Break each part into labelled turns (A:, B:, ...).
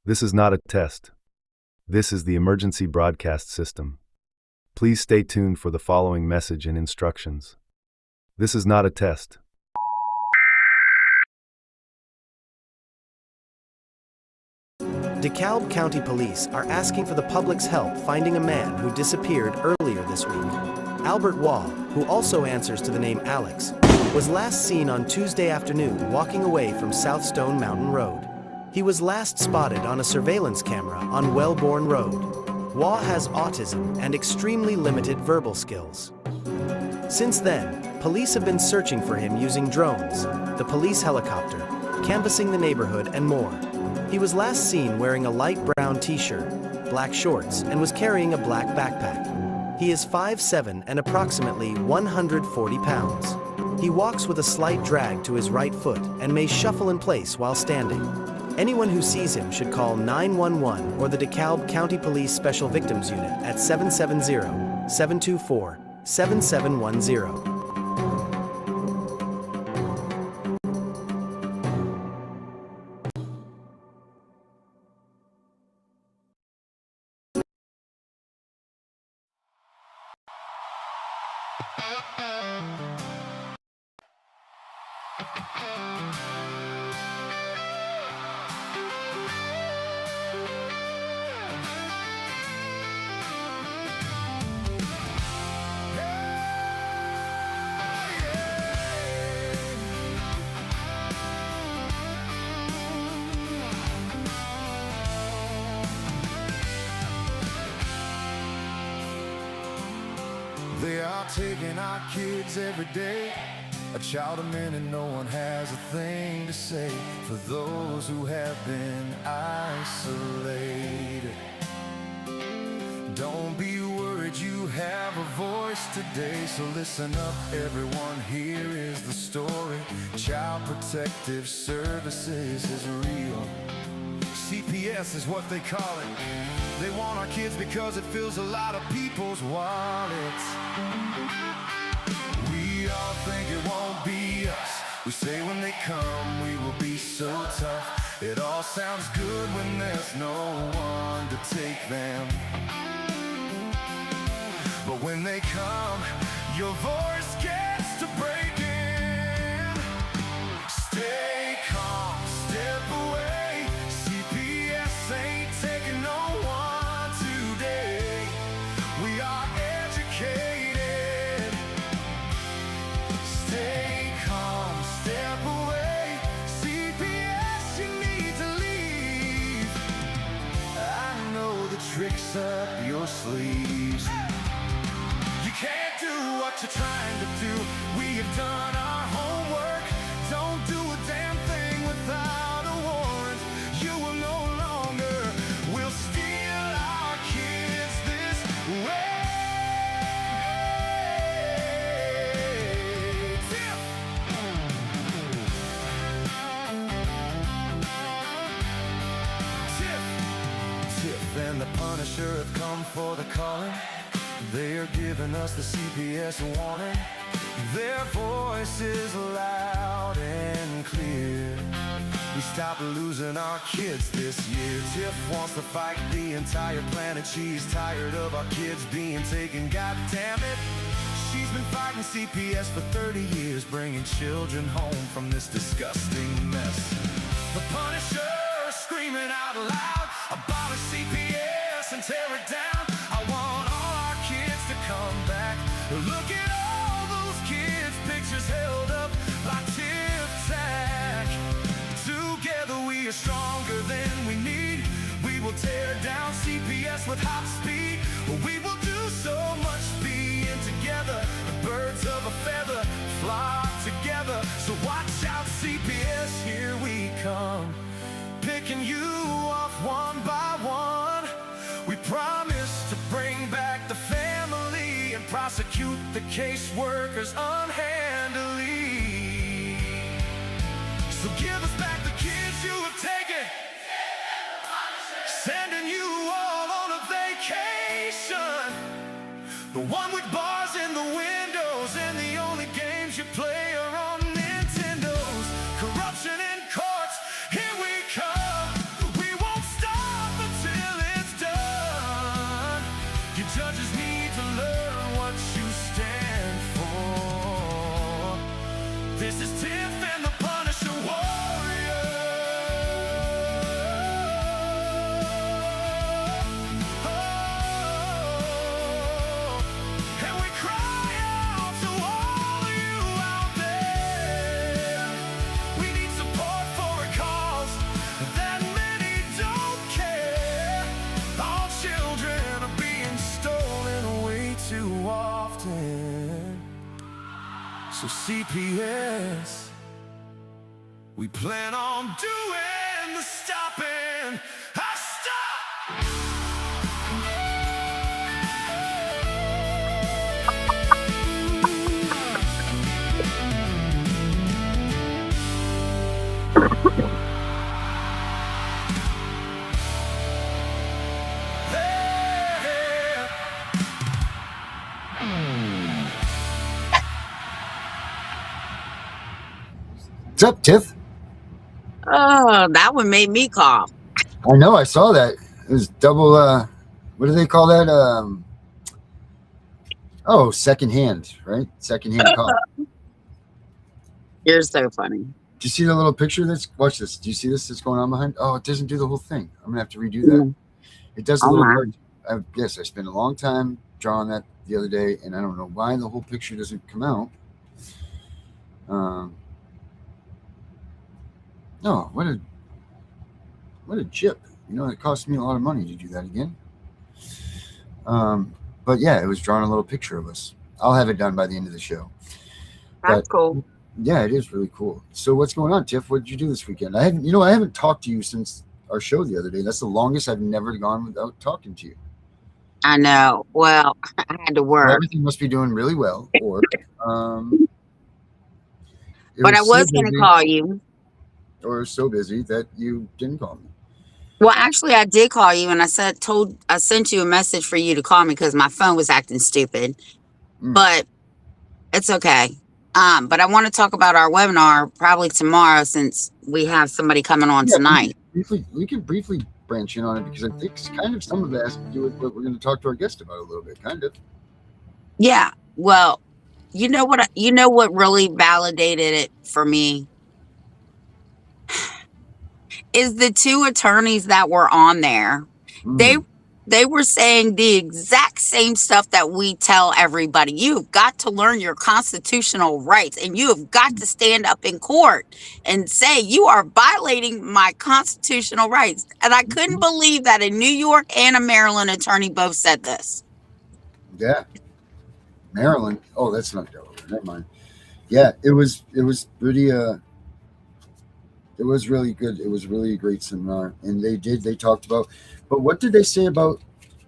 A: This is not a test. This is the emergency broadcast system. Please stay tuned for the following message and instructions. This is not a test.
B: DeKalb County Police are asking for the public's help finding a man who disappeared earlier this week. Albert Waugh, who also answers to the name Alex, was last seen on Tuesday afternoon walking away from South Stone Mountain Road. He was last spotted on a surveillance camera on Wellborn Road. Waugh has autism and extremely limited verbal skills. Since then, police have been searching for him using drones, the police helicopter, canvassing the neighborhood, and more. He was last seen wearing a light brown t-shirt, black shorts, and was carrying a black backpack. He is 5'7" and approximately 140 pounds. He walks with a slight drag to his right foot and may shuffle in place while standing. Anyone who sees him should call 911 or the DeKalb County Police Special Victims Unit at 770-724-7710.
C: They are taking our kids every day, a child a minute, no one has a thing to say for those who have been isolated. Don't be worried, you have a voice today, so listen up everyone, here is the story. Child Protective Services is real. CPS is what they call it. They want our kids because it fills a lot of people's wallets. We all think it won't be us. We say when they come we will be so tough. It all sounds good when there's no one to take them. But when they come, your voice gets to breaking. Stay calm, step away. CPS ain't taking no one today. We are educated. Stay calm, step away. CPS, you need to leave. I know the tricks up your sleeves. You can't do what you're trying to do. We have done our homework. Don't do a damn thing without a warrant. You will no longer will steal our kids this way. Tiff and the Punisher have come for the calling. They are giving us the CPS warning. Their voice is loud and clear. We stopped losing our kids this year. Tiff wants to fight the entire planet. She's tired of our kids being taken, god damn it. She's been fighting CPS for 30 years, bringing children home from this disgusting mess. The Punisher screaming out loud, abolish CPS and tear it down. I want all our kids to come back. Look at all those kids' pictures held up by tic-tac. Together we are stronger than we need. We will tear down CPS with hot speed. We will do so much being together. The birds of a feather flock together. So watch out CPS, here we come. Picking you off one by one. We promise to bring back the family and prosecute the caseworkers unhandily. So give us back the kids you have taken, sending you all on a vacation. The one with bars in the windows and the only games you play are on Nintendos. Corruption in courts, here we come. We won't stop. You judges need to learn what you stand for. This is Tiff and the Punisher Warrior. Oh, and we cry out to all you out there. We need support for a cause that many don't care. Our children are being stolen way too often. So CPS, we plan on doing the stopping. Stop!
D: What's up, Tiff?
E: Oh, that one made me cough.
D: I know, I saw that. It was double, what do they call that? Secondhand, right? Secondhand cough.
E: You're so funny.
D: Do you see the little picture watch this. Do you see this that's going on behind? Oh, it doesn't do the whole thing. I'm going to have to redo that. It does a little part. I spent a long time drawing that the other day, and I don't know why the whole picture doesn't come out. No, what a jip. You know, it cost me a lot of money to do that again. But yeah, it was drawing a little picture of us. I'll have it done by the end of the show.
E: That's cool.
D: Yeah, it is really cool. So what's going on, Tiff? What did you do this weekend? I haven't talked to you since our show the other day. That's the longest I've never gone without talking to you.
E: I know. Well, I had to work.
D: Well, everything must be doing really well. Or
E: but I was going to call you.
D: Or so busy that you didn't call me.
E: Well, actually, I did call you, and I sent you a message for you to call me because my phone was acting stupid. But it's okay. But I want to talk about our webinar probably tomorrow since we have somebody coming on tonight.
D: We can briefly branch in on it because I think kind of some of that has to do with what we're going to talk to our guest about a little bit, kind of.
E: Yeah. Well, you know what really validated it for me is the two attorneys that were on there. They were saying the exact same stuff that we tell everybody. You've got to learn your constitutional rights, and you have got to stand up in court and say you are violating my constitutional rights. And I couldn't believe that a New York and a Maryland attorney both said this.
D: Yeah. Maryland. Oh, that's not Delaware. Never mind. Yeah, it was pretty it was really good. It was really a great seminar. And they talked about, but what did they say about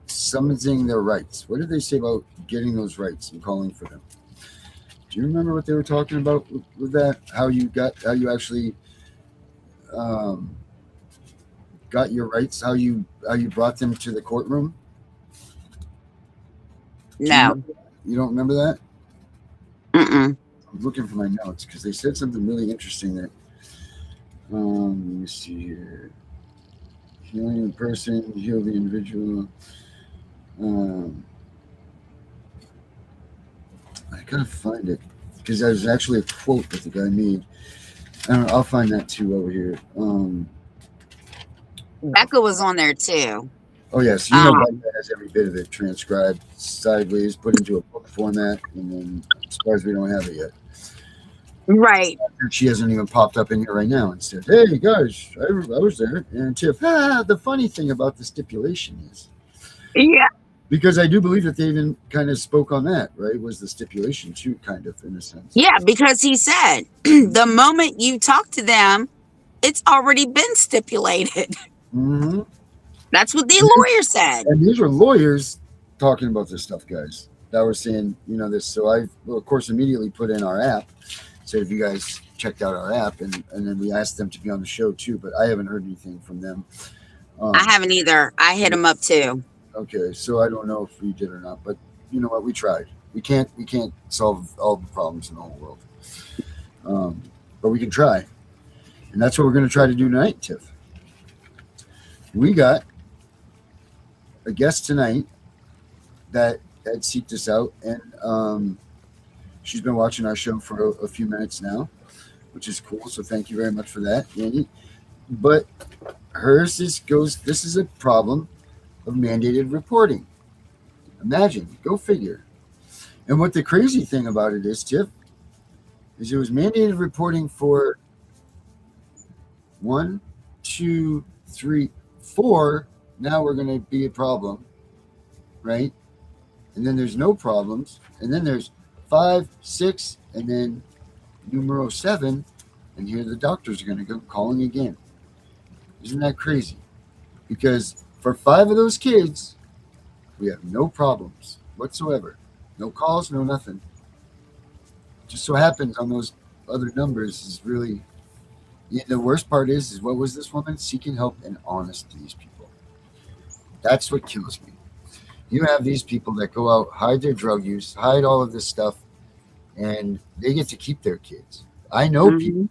D: summoning their rights? What did they say about getting those rights and calling for them? Do you remember what they were talking about with that? How you actually got your rights? How you brought them to the courtroom?
E: No.
D: You don't remember that?
E: Mm-mm.
D: I'm looking for my notes because they said something really interesting that, let me see here. Healing the person, heal the individual. I gotta find it because there's actually a quote that the guy made. I'll find that too over here.
E: Becca was on there too.
D: Oh yes, you know Becca has every bit of it transcribed sideways, put into a book format, and then as far as we don't have it yet.
E: Right.
D: She hasn't even popped up in here right now and said, "Hey guys, I was there." And Tiff, the funny thing about the stipulation is,
E: yeah,
D: because I do believe that they even kind of spoke on that, right? Was the stipulation too, kind of in a sense?
E: Yeah, because he said the moment you talk to them, it's already been stipulated.
D: Mm-hmm.
E: That's what the lawyer said.
D: And these were lawyers talking about this stuff, guys, that were saying, this. So I, of course, immediately put in our app. Said if you guys checked out our app, and then we asked them to be on the show too, but I haven't heard anything from them.
E: I haven't either. I hit them up too.
D: Okay, so I don't know if we did or not, but you know what? We tried. We can't solve all the problems in the whole world, but we can try, and that's what we're going to try to do tonight, Tiff. We got a guest tonight that seeked us out, and she's been watching our show for a few minutes now, which is cool. So thank you very much for that, Andy. But hers this is a problem of mandated reporting. Imagine, go figure. And what the crazy thing about it is, Tiff, is it was mandated reporting for 1, 2, 3, 4. Now we're going to be a problem, right? And then there's no problems. And then there's 5, 6, and then numero 7. And here the doctors are going to go calling again. Isn't that crazy? Because for 5 of those kids, we have no problems whatsoever. No calls, no nothing. Just so happens on those other numbers is really... The worst part is what was this woman? Seeking help and honest to these people. That's what kills me. You have these people that go out, hide their drug use, hide all of this stuff, and they get to keep their kids. I know people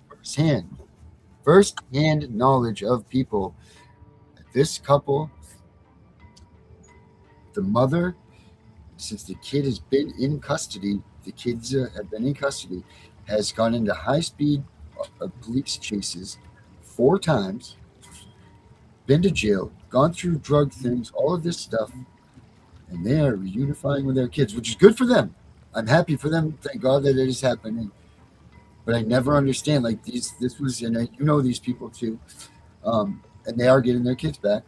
D: first-hand knowledge of people. This couple, the mother, since the kid has been in custody, the kids have been in custody, has gone into high-speed police chases 4 times, been to jail, gone through drug things, all of this stuff, and they are reunifying with their kids, which is good for them. I'm happy for them. Thank God that it is happening. But I never understand, like this was, and you know these people too, and they are getting their kids back.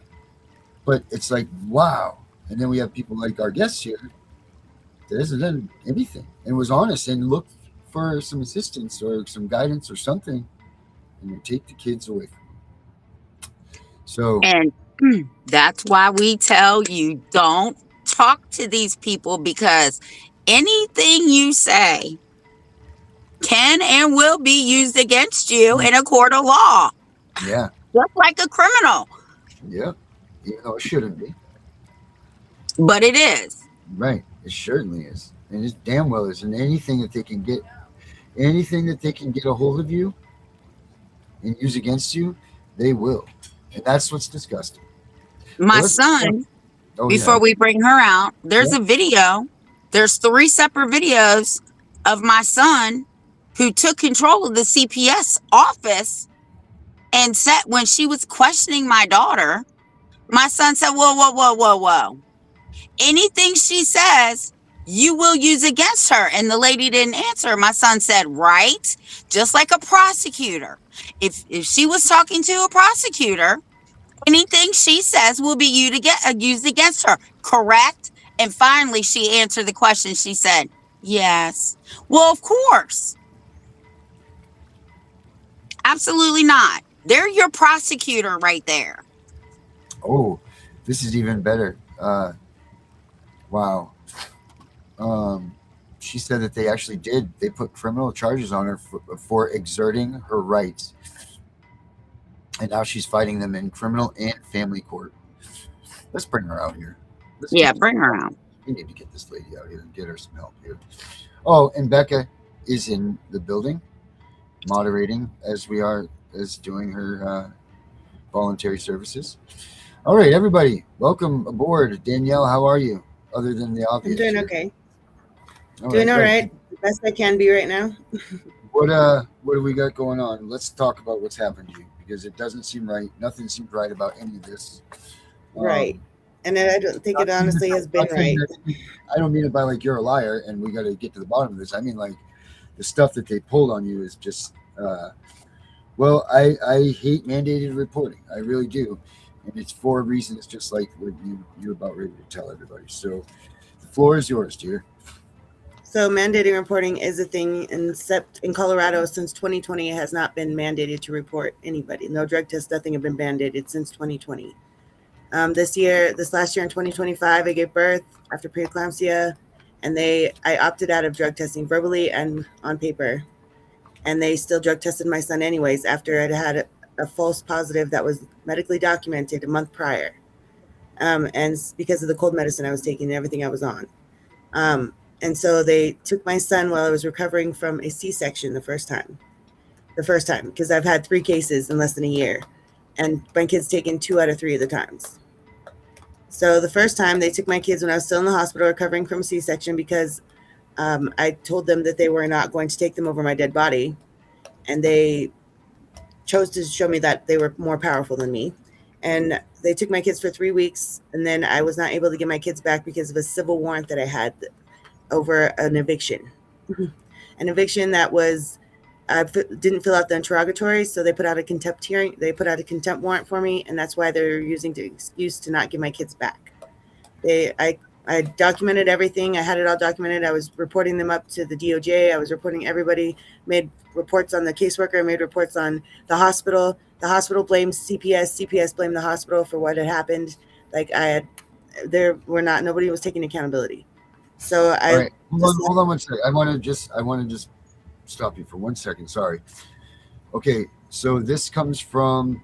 D: But it's like, wow. And then we have people like our guests here that hasn't done anything and was honest and looked for some assistance or some guidance or something, and you take the kids away from them. So,
E: And that's why we tell you don't talk to these people, because anything you say can and will be used against you in a court of law.
D: yeah.
E: Just like a criminal.
D: Yeah. Even though it shouldn't be.
E: But it is.
D: Right. It certainly is. And it damn well is. And anything that they can get a hold of you and use against you, they will. And that's what's disgusting.
E: My son, before we bring her out, there's a video. There's 3 separate videos of my son who took control of the CPS office and said, when she was questioning my daughter, my son said, whoa. Anything she says, you will use against her. And the lady didn't answer. My son said, right? Just like a prosecutor. If she was talking to a prosecutor, anything she says will be used against her. Correct? And finally, she answered the question. She said, yes. Well, of course. Absolutely not. They're your prosecutor right there.
D: Oh, this is even better. Wow. She said that they actually did. They put criminal charges on her for exerting her rights. And now she's fighting them in criminal and family court. Let's bring her out here.
E: Bring her out.
D: We need to get this lady out here and get her some help here. Oh, and Becca is in the building, moderating as doing her voluntary services. All right, everybody, welcome aboard. Danielle, how are you? Other than the obvious.
F: I'm doing okay. Doing all right. The best I can be right now.
D: What do we got going on? Let's talk about what's happened to you, because it doesn't seem right. Nothing seems right about any of this.
F: Right. And I don't think it honestly has been right.
D: I don't mean it by like you're a liar and we got to get to the bottom of this. I mean like the stuff that they pulled on you is just, well, I hate mandated reporting. I really do. And it's for reasons just like what you're about ready to tell everybody. So the floor is yours, dear.
F: So mandating reporting is a thing, except in Colorado since 2020, it has not been mandated to report anybody. No drug tests, nothing have been mandated since 2020. This last year in 2025, I gave birth after preeclampsia, and I opted out of drug testing verbally and on paper. And they still drug tested my son anyways after I'd had a false positive that was medically documented a month prior. And because of the cold medicine I was taking and everything I was on. And so they took my son while I was recovering from a C-section the first time, because I've had 3 cases in less than a year, and my kid's taken 2 out of 3 of the times. So the first time they took my kids when I was still in the hospital recovering from a C-section because I told them that they were not going to take them over my dead body, and they chose to show me that they were more powerful than me. And they took my kids for 3 weeks, and then I was not able to get my kids back because of a civil warrant that I had over an eviction. An eviction that was didn't fill out the interrogatory, so they put out a contempt hearing. They put out a contempt warrant for me, and that's why they're using the excuse to not give my kids back. I documented everything. I had it all documented. I was reporting them up to the DOJ. I was reporting everybody, made reports on the caseworker, made reports on the hospital. The hospital blamed CPS. CPS blamed the hospital for what had happened. Like nobody was taking accountability. So
D: All right, hold on one second. I want to just stop you for 1 second. Sorry. Okay, so this comes from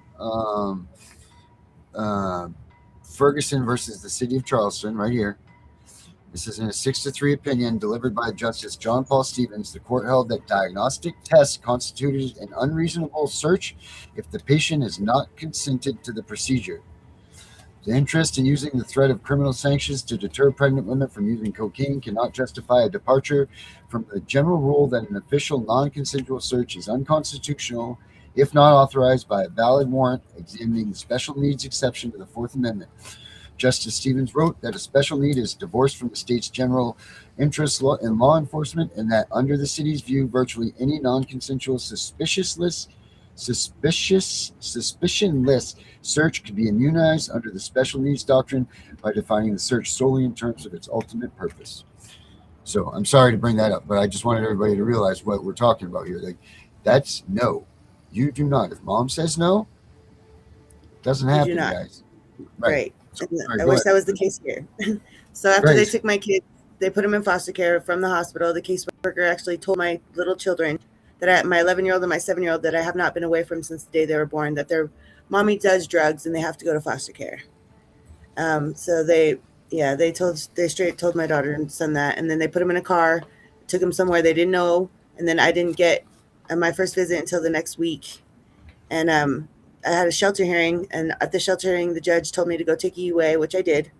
D: Ferguson versus the City of Charleston, right here. This is in a 6-3 opinion delivered by Justice John Paul Stevens. The court held that diagnostic tests constituted an unreasonable search if the patient has not consented to the procedure. The interest in using the threat of criminal sanctions to deter pregnant women from using cocaine cannot justify a departure from the general rule that an official non-consensual search is unconstitutional if not authorized by a valid warrant examining the special needs exception to the Fourth Amendment. Justice Stevens wrote that a special need is divorced from the state's general interest in law enforcement, and that under the city's view, virtually any non-consensual suspicionless search could be immunized under the special needs doctrine by defining the search solely in terms of its ultimate purpose. So I'm sorry to bring that up, but I just wanted everybody to realize what we're talking about here. Like, that's no. You do not. If mom says no, it doesn't happen, guys.
F: Right. So, I wish that was the case here. So after they took my kids, they put them in foster care from the hospital. The caseworker actually told my little children that my 11-year-old and my 7-year-old that I have not been away from since the day they were born, that their mommy does drugs and they have to go to foster care. So they straight told my daughter and son that, and then they put them in a car, took them somewhere they didn't know, and then I didn't get my first visit until the next week. And I had a shelter hearing, and at the shelter hearing, the judge told me to go take a UA, which I did.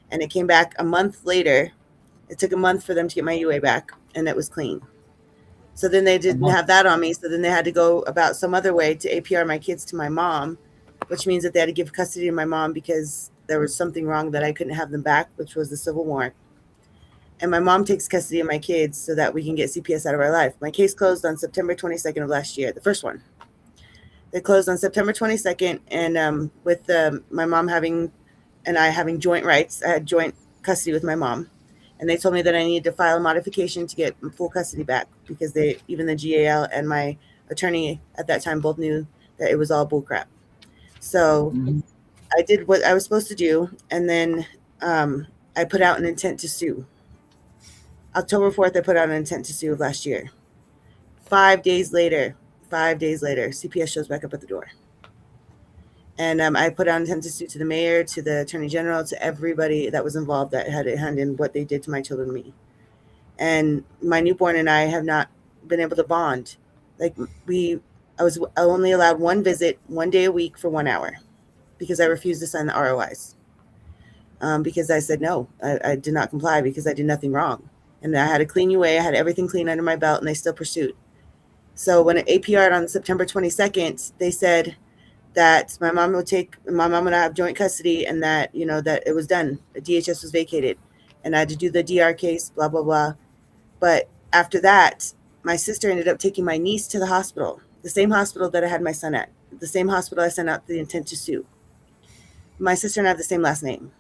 F: And it came back a month later. It took a month for them to get my UA back, and it was clean. So then they didn't have that on me. So then they had to go about some other way to APR my kids to my mom, which means that they had to give custody to my mom because there was something wrong that I couldn't have them back, which was the civil warrant. And my mom takes custody of my kids so that we can get CPS out of our life. My case closed on September 22nd of last year, the first one. They closed on September 22nd, and with my mom and I having joint rights, I had joint custody with my mom. And they told me that I needed to file a modification to get full custody back because even the GAL and my attorney at that time both knew that it was all bullcrap. So I did what I was supposed to do, and then I put out an intent to sue. October 4th, I put out an intent to sue of last year. 5 days later, CPS shows back up at the door. And I put out an intent to sue to the mayor, to the attorney general, to everybody that was involved that had a hand in what they did to my children and me. And my newborn and I have not been able to bond. Like I was only allowed one visit, 1 day a week for 1 hour because I refused to sign the ROIs. Because I said no, I did not comply because I did nothing wrong. And I had a clean UA, I had everything clean under my belt, and they still pursued. So when it APR'd on September 22nd, they said that my mom and I have joint custody, and that, that it was done. The DHS was vacated, and I had to do the DR case, blah, blah, blah. But after that, my sister ended up taking my niece to the hospital, the same hospital that I had my son at, the same hospital I sent out the intent to sue. My sister and I have the same last name.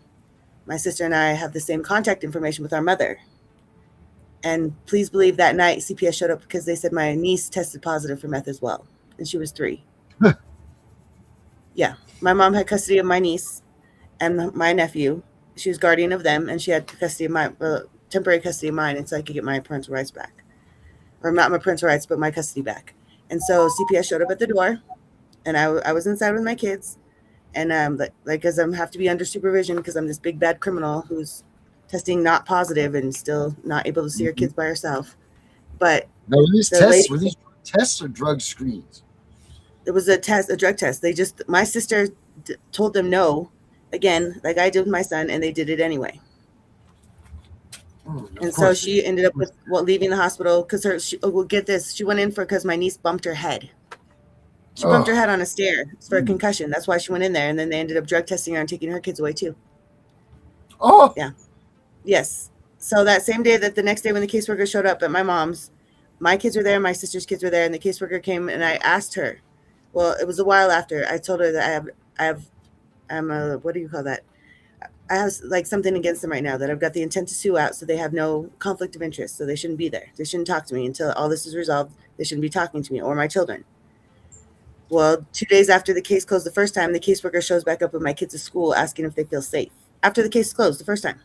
F: My sister and I have the same contact information with our mother. And please believe that night CPS showed up because they said my niece tested positive for meth as well. And she was 3. Yeah. My mom had custody of my niece and my nephew. She was guardian of them, and she had custody of temporary custody of mine until I could get my parental rights back. Or not my parental rights, but my custody back. And so CPS showed up at the door, and I was inside with my kids. And because I have to be under supervision because I'm this big bad criminal who's testing not positive and still not able to see her kids by herself. But
D: now, were these tests or drug screens?
F: It was a drug test. My sister told them no, again, like I did with my son, and they did it anyway.
D: Oh,
F: And so she ended up with leaving the hospital because well, get this, she went in because my niece bumped her head. She bumped her head on a stair for a concussion. That's why she went in there, and then they ended up drug testing her and taking her kids away too.
D: Oh,
F: yeah, yes. So that same day, that the next day when the caseworker showed up at my mom's, my kids were there, my sister's kids were there, and the caseworker came, and I asked her. Well, it was a while after. I told her that I'm a, what do you call that? I have like something against them right now, that I've got the intent to sue out, so they have no conflict of interest, so they shouldn't be there. They shouldn't talk to me until all this is resolved. They shouldn't be talking to me or my children. Well, 2 days after the case closed the first time, the caseworker shows back up with my kids at school asking if they feel safe. After the case closed the first time.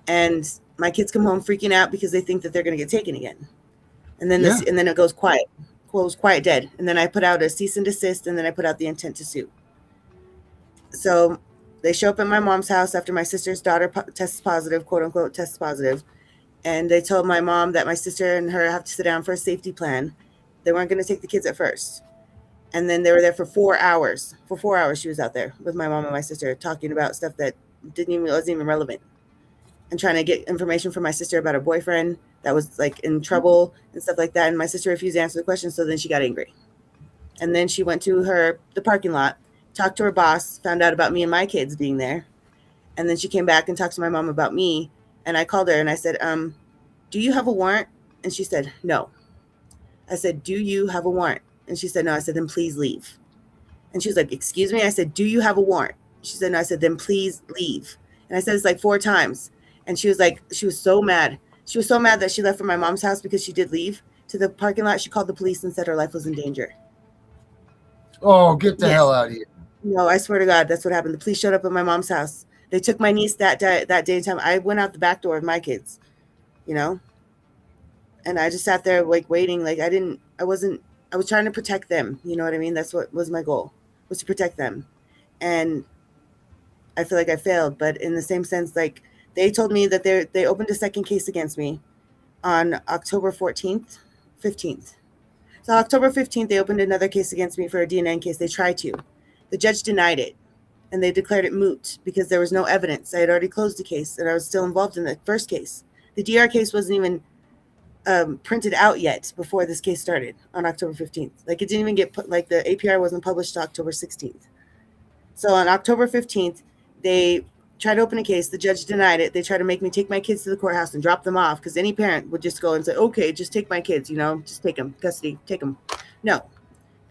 F: And my kids come home freaking out because they think that they're going to get taken again. And then and then it goes quiet, dead. And then I put out a cease and desist, and then I put out the intent to sue. So they show up at my mom's house after my sister's daughter tests positive, quote unquote, tests positive. And they told my mom that my sister and her have to sit down for a safety plan. They weren't going to take the kids at first. And then they were there for 4 hours. For 4 hours, she was out there with my mom and my sister talking about stuff that wasn't even relevant, and trying to get information from my sister about her boyfriend that was like in trouble and stuff like that. And my sister refused to answer the question, so then she got angry. And then she went to the parking lot, talked to her boss, found out about me and my kids being there. And then she came back and talked to my mom about me. And I called her and I said, do you have a warrant? And she said, no. I said, do you have a warrant? And she said, no. I said, then please leave. And she was like, excuse me? I said, do you have a warrant? She said, no. I said, then please leave. And I said this like 4 times. And she was like, she was so mad. She was so mad that she left from my mom's house because she did leave to the parking lot. She called the police and said her life was in danger.
D: Oh, get the hell out of here.
F: No, I swear to God, that's what happened. The police showed up at my mom's house. They took my niece that day and time. I went out the back door with my kids, and I just sat there like waiting. Like I was trying to protect them. You know what I mean? That's what was my goal, was to protect them. And I feel like I failed, but in the same sense, like they told me that they opened a second case against me on October 15th. So October 15th, they opened another case against me for a DNA case. They tried to. The judge denied it, and they declared it moot because there was no evidence. I had already closed the case, and I was still involved in the first case. The DR case wasn't even printed out yet before this case started on October 15th. Like it didn't even get put, like the APR wasn't published till October 16th. So on October 15th, they tried to open a case. The judge denied it. They tried to make me take my kids to the courthouse and drop them off, because any parent would just go and say, okay, just take my kids, just take them, custody, take them. No,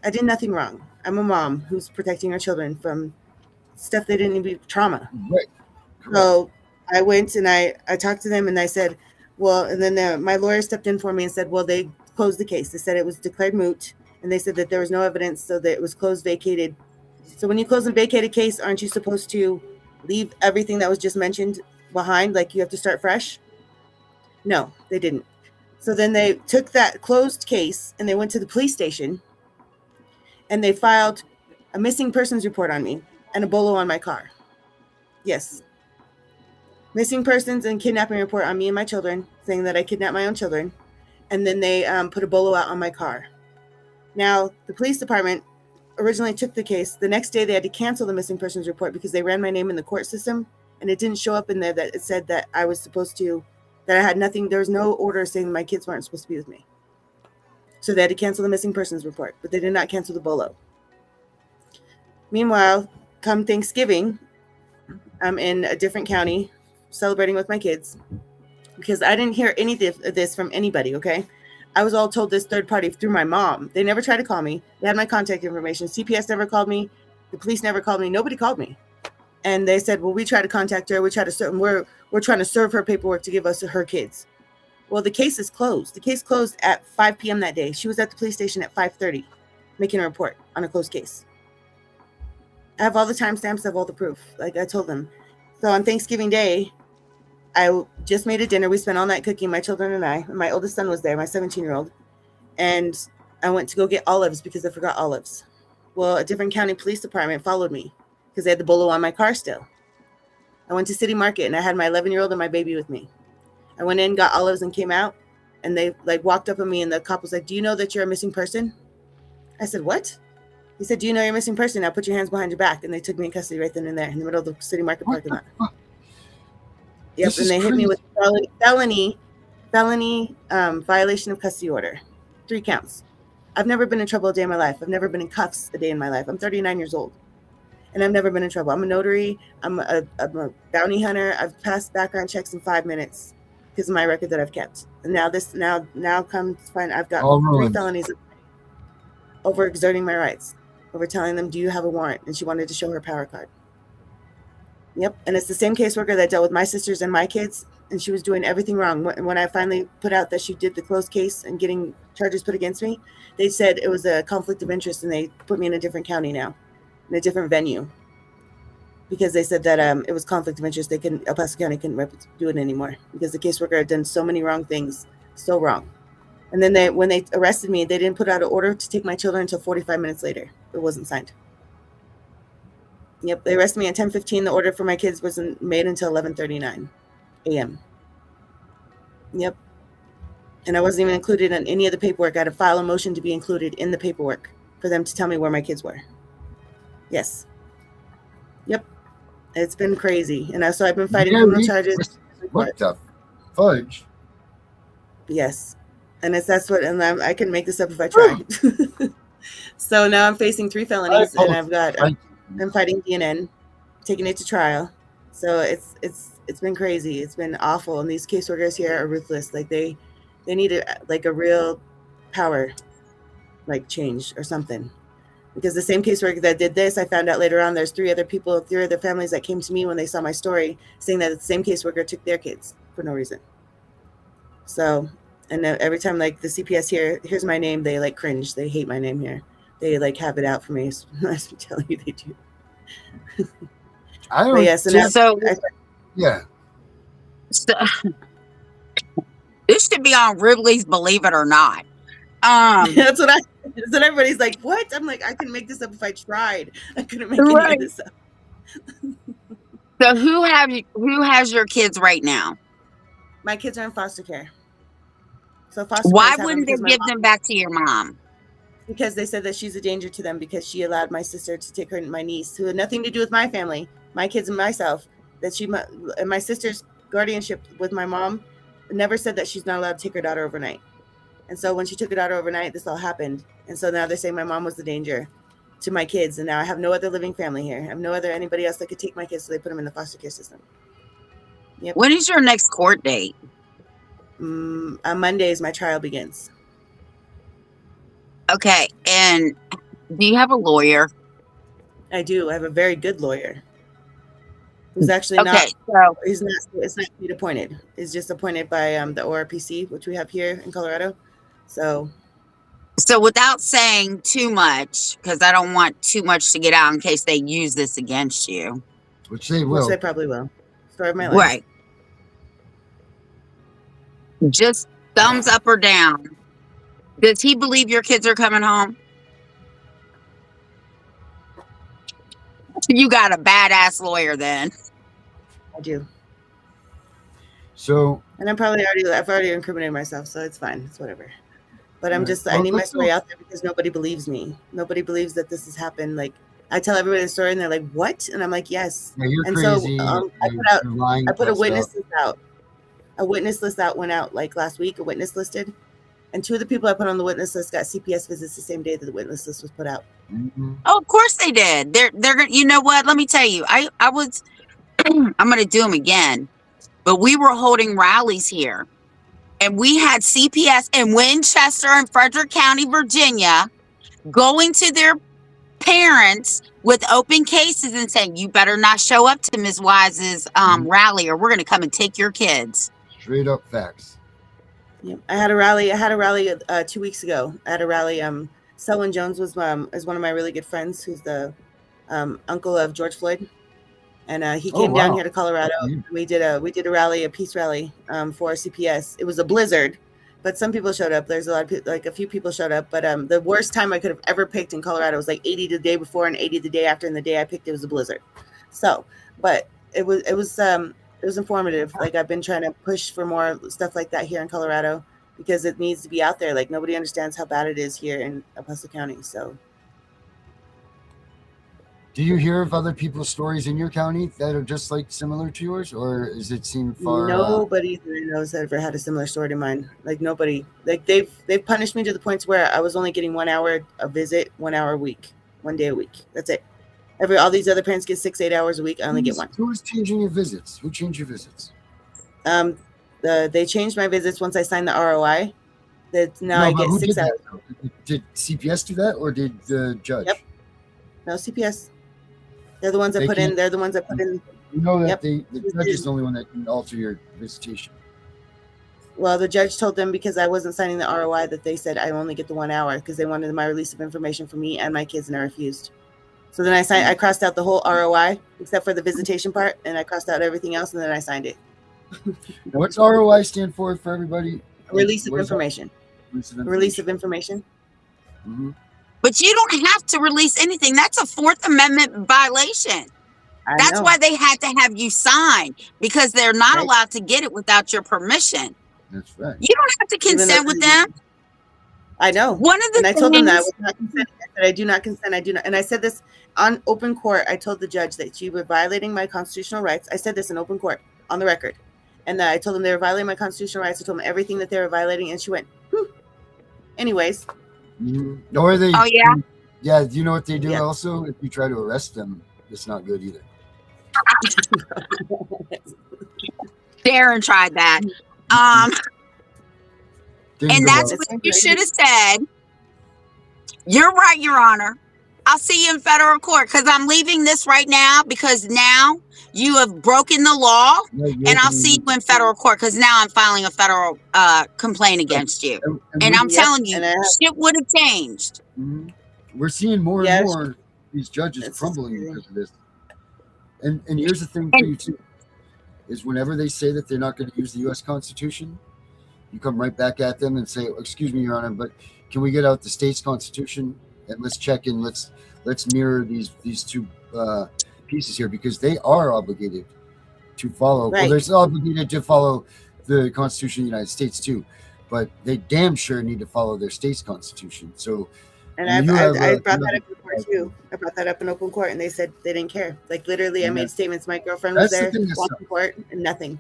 F: I did nothing wrong. I'm a mom who's protecting her children from stuff they didn't even trauma.
D: Right.
F: So I went and I talked to them, and I said, well, and then my lawyer stepped in for me and said, well, they closed the case. They said it was declared moot, and they said that there was no evidence, so that it was closed, vacated. So when you close and vacate a case, aren't you supposed to leave everything that was just mentioned behind? Like you have to start fresh? No, they didn't. So then they took that closed case and they went to the police station and they filed a missing persons report on me and a bolo on my car. Yes. Missing persons and kidnapping report on me and my children, saying that I kidnapped my own children. And then they put a bolo out on my car. Now, the police department originally took the case. The next day, they had to cancel the missing persons report because they ran my name in the court system, and it didn't show up in there that it said that I was supposed to, that I had nothing. There was no order saying my kids weren't supposed to be with me. So they had to cancel the missing persons report, but they did not cancel the bolo. Meanwhile, come Thanksgiving, I'm in a different county celebrating with my kids because I didn't hear any of this from anybody, okay? I was all told this third party through my mom. They never tried to call me. They had my contact information. CPS never called me. The police never called me. Nobody called me. And they said, well, we tried to contact her. We tried to we're trying to serve her paperwork to give us her kids. Well, the case is closed. The case closed at 5 p.m. that day. She was at the police station at 5:30 making a report on a closed case. I have all the timestamps, I have all the proof, like I told them. So on Thanksgiving Day, I just made a dinner. We spent all night cooking, my children and I. My oldest son was there, my 17-year-old. And I went to go get olives because I forgot olives. Well, a different county police department followed me because they had the bolo on my car still. I went to City Market and I had my 11-year-old and my baby with me. I went in, got olives, and came out. And they walked up on me, and the cop was like, do you know that you're a missing person? I said, what? He said, "Do you know you're a missing person? Now put your hands behind your back." And they took me in custody right then and there in the middle of the city market parking lot. Yep,
D: This
F: and
D: is
F: they hit me with
D: crazy.
F: felony violation of custody order, 3 counts. I've never been in trouble a day in my life. I've never been in cuffs a day in my life. I'm 39 years old, and I've never been in trouble. I'm a notary. I'm a bounty hunter. I've passed background checks in 5 minutes because of my record that I've kept. And now comes fine. I've got
D: All
F: 3
D: ruined.
F: felonies over exerting my rights, over telling them, "Do you have a warrant?" And she wanted to show her power card. Yep, and it's the same caseworker that dealt with my sisters and my kids, and she was doing everything wrong. When I finally put out that she did the closed case and getting charges put against me, they said it was a conflict of interest, and they put me in a different county now, in a different venue, because they said that it was conflict of interest. El Paso County couldn't do it anymore because the caseworker had done so many wrong things, so wrong. And then when they arrested me, they didn't put out an order to take my children until 45 minutes later. It wasn't signed. Yep, they arrested me at 10:15. The order for my kids wasn't made until 11:39 a.m. Yep. And I wasn't even included in any of the paperwork. I had to file a motion to be included in the paperwork for them to tell me where my kids were. Yes. Yep. It's been crazy. And so I've been fighting criminal charges.
D: What the fudge?
F: Yes. And I can make this up if I try. So now I'm facing 3 felonies, and I'm fighting DNN, taking it to trial. So it's been crazy. It's been awful. And these caseworkers here are ruthless. Like they need a real power, like change or something. Because the same caseworker that did this, I found out later on, there's 3 other families that came to me when they saw my story, saying that the same caseworker took their kids for no reason. So, and every time like the CPS here's my name, they like cringe. They hate my name here. They like have it out for me. I'm telling you, they do.
D: I don't.
F: Yes,
E: yeah. So, this should be on Ridley's Believe It or Not.
F: That's what everybody's like, what? I'm like, I can make this up if I tried. I couldn't make any of this up.
E: So who has your kids right now?
F: My kids are in foster care. So foster
E: Why wouldn't they give them back to your mom?
F: Because they said that she's a danger to them because she allowed my sister to take my niece, who had nothing to do with my family, my kids and myself, and my sister's guardianship with my mom never said that she's not allowed to take her daughter overnight. And so when she took her daughter overnight, this all happened. And so now they're saying my mom was the danger to my kids. And now I have no other living family here. I have no other anybody else that could take my kids, so they put them in the foster care system.
E: Yep. When is your next court date?
F: On Mondays, my trial begins.
E: Okay. And do you have a lawyer?
F: I do. I have a very good lawyer. Who's actually it's not state appointed. It's just appointed by the ORPC, which we have here in Colorado. So
E: without saying too much, because I don't want too much to get out in case they use this against you.
D: Which they will.
F: Which they probably will. Story of my life.
E: Right. Just thumbs up or down. Does he believe your kids are coming home? You got a badass lawyer then.
F: I do.
D: So.
F: And I've already incriminated myself, so it's fine. It's whatever. But I need my story out there because nobody believes me. Nobody believes that this has happened. Like I tell everybody the story and they're like, "What?" And I'm like, "Yes."
D: Yeah, you're
F: and
D: crazy.
F: So I put a witness list out. A witness list went out like last week. A witness listed, and 2 of the people I put on the witness list got CPS visits the same day that the witness list was put out.
D: Mm-hmm.
E: Oh, of course they did. They're gonna. You know what? Let me tell you. I was. I'm gonna do them again, but we were holding rallies here. And we had CPS in Winchester and Frederick County, Virginia, going to their parents with open cases and saying, "You better not show up to Ms. Wise's rally, or we're going to come and take your kids."
D: Straight up facts.
F: Yep. I had a rally 2 weeks ago. I had a rally. Selwyn Jones is one of my really good friends, who's the uncle of George Floyd. And he came down here to Colorado. We did a rally, a peace rally for CPS. It was a blizzard, but some people showed up. There's a lot of people, like a few people showed up. But the worst time I could have ever picked in Colorado was like 80 the day before and 80 the day after. And the day I picked, it was a blizzard. So, but it was informative. Like I've been trying to push for more stuff like that here in Colorado because it needs to be out there. Like nobody understands how bad it is here in El Paso County. So
D: Do you hear of other people's stories in your county that are just like similar to yours, or does it seem far?
F: Nobody that I know has ever had a similar story to mine. Like nobody. Like they've punished me to the points where I was only getting 1 hour a visit, 1 hour a week, 1 day a week. That's it. All these other parents get 6-8 hours a week. I only get one.
D: Who's changing your visits? Who changed your visits?
F: They changed my visits once I signed the ROI. That now I get 6 hours.
D: Did CPS do that, or did the judge?
F: Yep. No, CPS. They're the ones that put in. They're the ones that put in.
D: You know that the judge is the only one that can alter your visitation.
F: Well, the judge told them because I wasn't signing the ROI that they said I only get the 1 hour because they wanted my release of information for me and my kids, and I refused. So then I crossed out the whole ROI except for the visitation part, and I crossed out everything else, and then I signed it.
D: What's ROI stand for everybody?
F: Release of information. Release of information.
D: Mm-hmm.
E: But you don't have to release anything. That's a Fourth Amendment violation. That's why they had to have you sign, because they're not allowed to get it without your permission.
D: That's right.
E: You don't have to consent with them.
F: I know.
E: One of the
F: I told them that I was not consenting. I said I do not consent. I do not. And I said this on open court. I told the judge that you were violating my constitutional rights. I said this in open court on the record. And I told them they were violating my constitutional rights. I told them everything that they were violating. And she went, anyways.
D: Mm-hmm. Or they.
E: Oh, yeah?
D: Yeah. Do you know what they do also? If you try to arrest them, it's not good either.
E: Darren tried that. And that's what you should have said. You're right, Your Honor. I'll see you in federal court, because I'm leaving this right now, because now you have broken the law, and I'll see you in federal court, because now I'm filing a federal complaint against you. And I'm telling you, shit would have changed.
D: Mm-hmm. We're seeing more and more these judges crumbling because of this. And here's the thing for you too, is whenever they say that they're not going to use the U.S. Constitution, you come right back at them and say, "Excuse me, Your Honor, but can we get out the state's constitution and let's check in, let's mirror these two pieces here, because they are obligated to follow. Right. Well, they're obligated to follow the Constitution of the United States too, but they damn sure need to follow their state's constitution." So. And I
F: brought that up in court too. I brought that up in open court, and they said they didn't care. Like literally, I made statements. My girlfriend was there, walked in court, and nothing.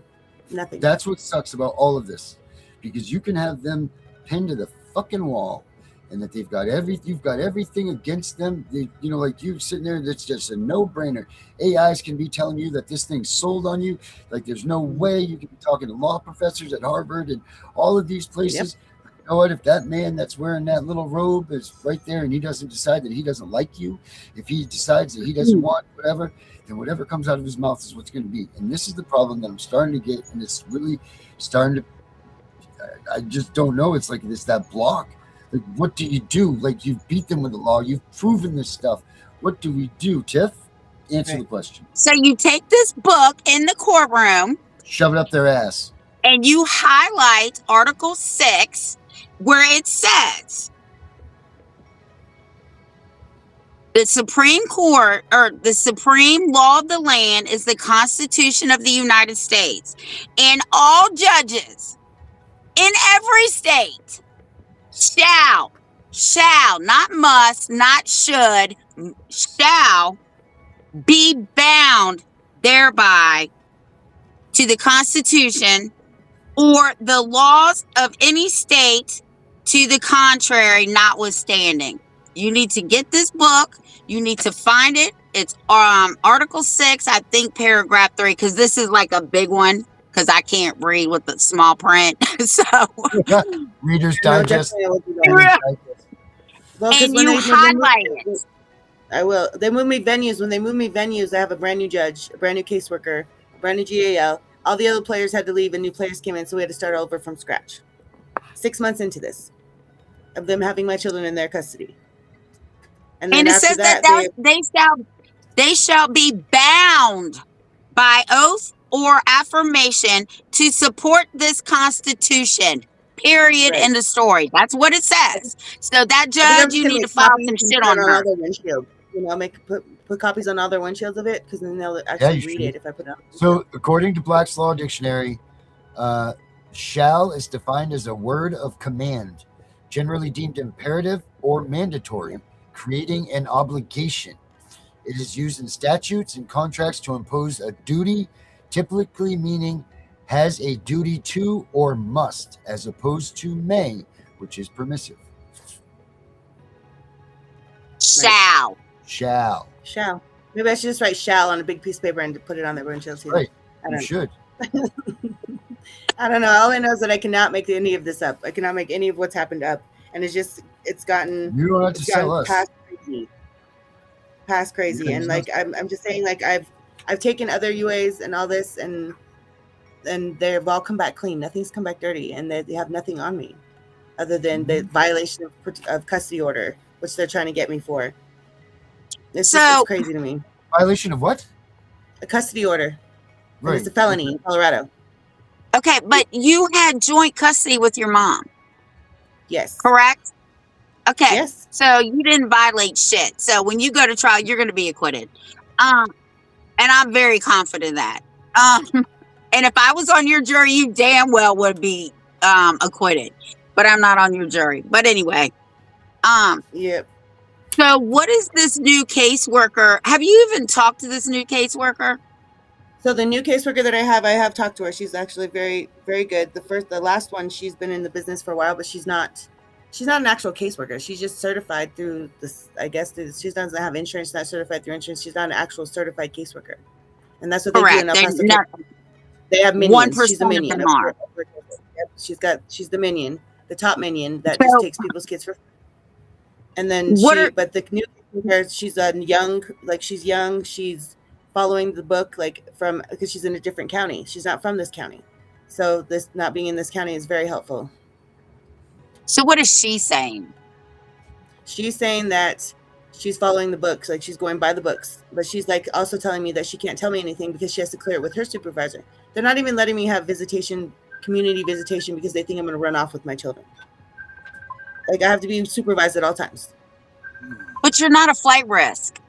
D: That's what sucks about all of this, because you can have them pinned to the fucking wall, and that you've got everything against them. Like you sitting there, that's just a no-brainer. AIs can be telling you that this thing's sold on you. Like there's no way. You can be talking to law professors at Harvard and all of these places. Yep. You know what? If that man that's wearing that little robe is right there and he doesn't decide that he doesn't like you, if he decides that he doesn't want whatever, then whatever comes out of his mouth is what's going to be. And this is the problem that I'm starting to get, and it's really starting to, I just don't know. It's like that block. Like, what do you do? Like, you've beat them with the law. You've proven this stuff. What do we do, Tiff? Answer the question.
E: So you take this book in the courtroom.
D: Shove it up their ass.
E: And you highlight Article 6, where it says the Supreme Court, or the supreme law of the land, is the Constitution of the United States, and all judges in every state shall, not must, not should, shall be bound thereby to the Constitution or the laws of any state to the contrary notwithstanding. You need to get this book. You need to find it. It's Article 6, I think paragraph 3, because this is like a big one, because I can't read with the small print. So
D: Reader's Digest.
F: Well,
E: and you highlight it.
F: I will. They move me venues. When they move me venues, I have a brand new judge, a brand new caseworker, a brand new GAL. All the other players had to leave and new players came in, so we had to start over from scratch. 6 months into this, of them having my children in their custody. And then
E: it says that they shall be bound by oath or affirmation to support this Constitution. Period. Right. End of story. That's what it says. So that judge, you need to file some shit on her.
F: Put copies on all their windshields of it, because then they'll actually read it if I put it up.
D: So according to Black's Law Dictionary, shall is defined as a word of command, generally deemed imperative or mandatory, creating an obligation. It is used in statutes and contracts to impose a duty, typically meaning has a duty to or must, as opposed to may, which is permissive.
E: Shall.
D: Shall.
F: Shall. Maybe I should just write shall on a big piece of paper and put it on their windshield.
D: Right.
F: I
D: You
F: don't
D: should.
F: I don't know. All I know is that I cannot make any of this up. I cannot make any of what's happened up. And it's gotten
D: You don't have to sell us.
F: past crazy. And like I'm just saying, like I've taken other UAs and all this, and they've all come back clean. Nothing's come back dirty, and they have nothing on me other than the violation of custody order, which they're trying to get me for. It's crazy to me.
D: Violation of what?
F: A custody order.
D: Right.
F: And it's a felony in Colorado.
E: Okay, but you had joint custody with your mom,
F: Yes.
E: correct? Okay.
F: Yes.
E: So you didn't violate shit. So when you go to trial, you're going to be acquitted. And I'm very confident in that. And if I was on your jury, you damn well would be acquitted. But I'm not on your jury. But anyway.
F: Yep.
E: So what is this new caseworker? Have you even talked to this new caseworker?
F: So the new caseworker that I have talked to her. She's actually very, very good. The last one, she's been in the business for a while, but she's not an actual caseworker. She's just certified through this. I guess she doesn't have insurance. Not certified through insurance. She's not an actual certified caseworker, and that's what they do in El Paso. They have minions. She's a minion. She's the minion, the top minion that just takes people's kids for. And then but the new caseworker, she's young. She's following the book because she's in a different county. She's not from this county, so this not being in this county is very helpful.
E: So what is she saying?
F: She's saying that she's following the books, like she's going by the books, but she's like also telling me that she can't tell me anything because she has to clear it with her supervisor. They're not even letting me have community visitation, because they think I'm going to run off with my children. Like I have to be supervised at all times.
E: But you're not a flight risk.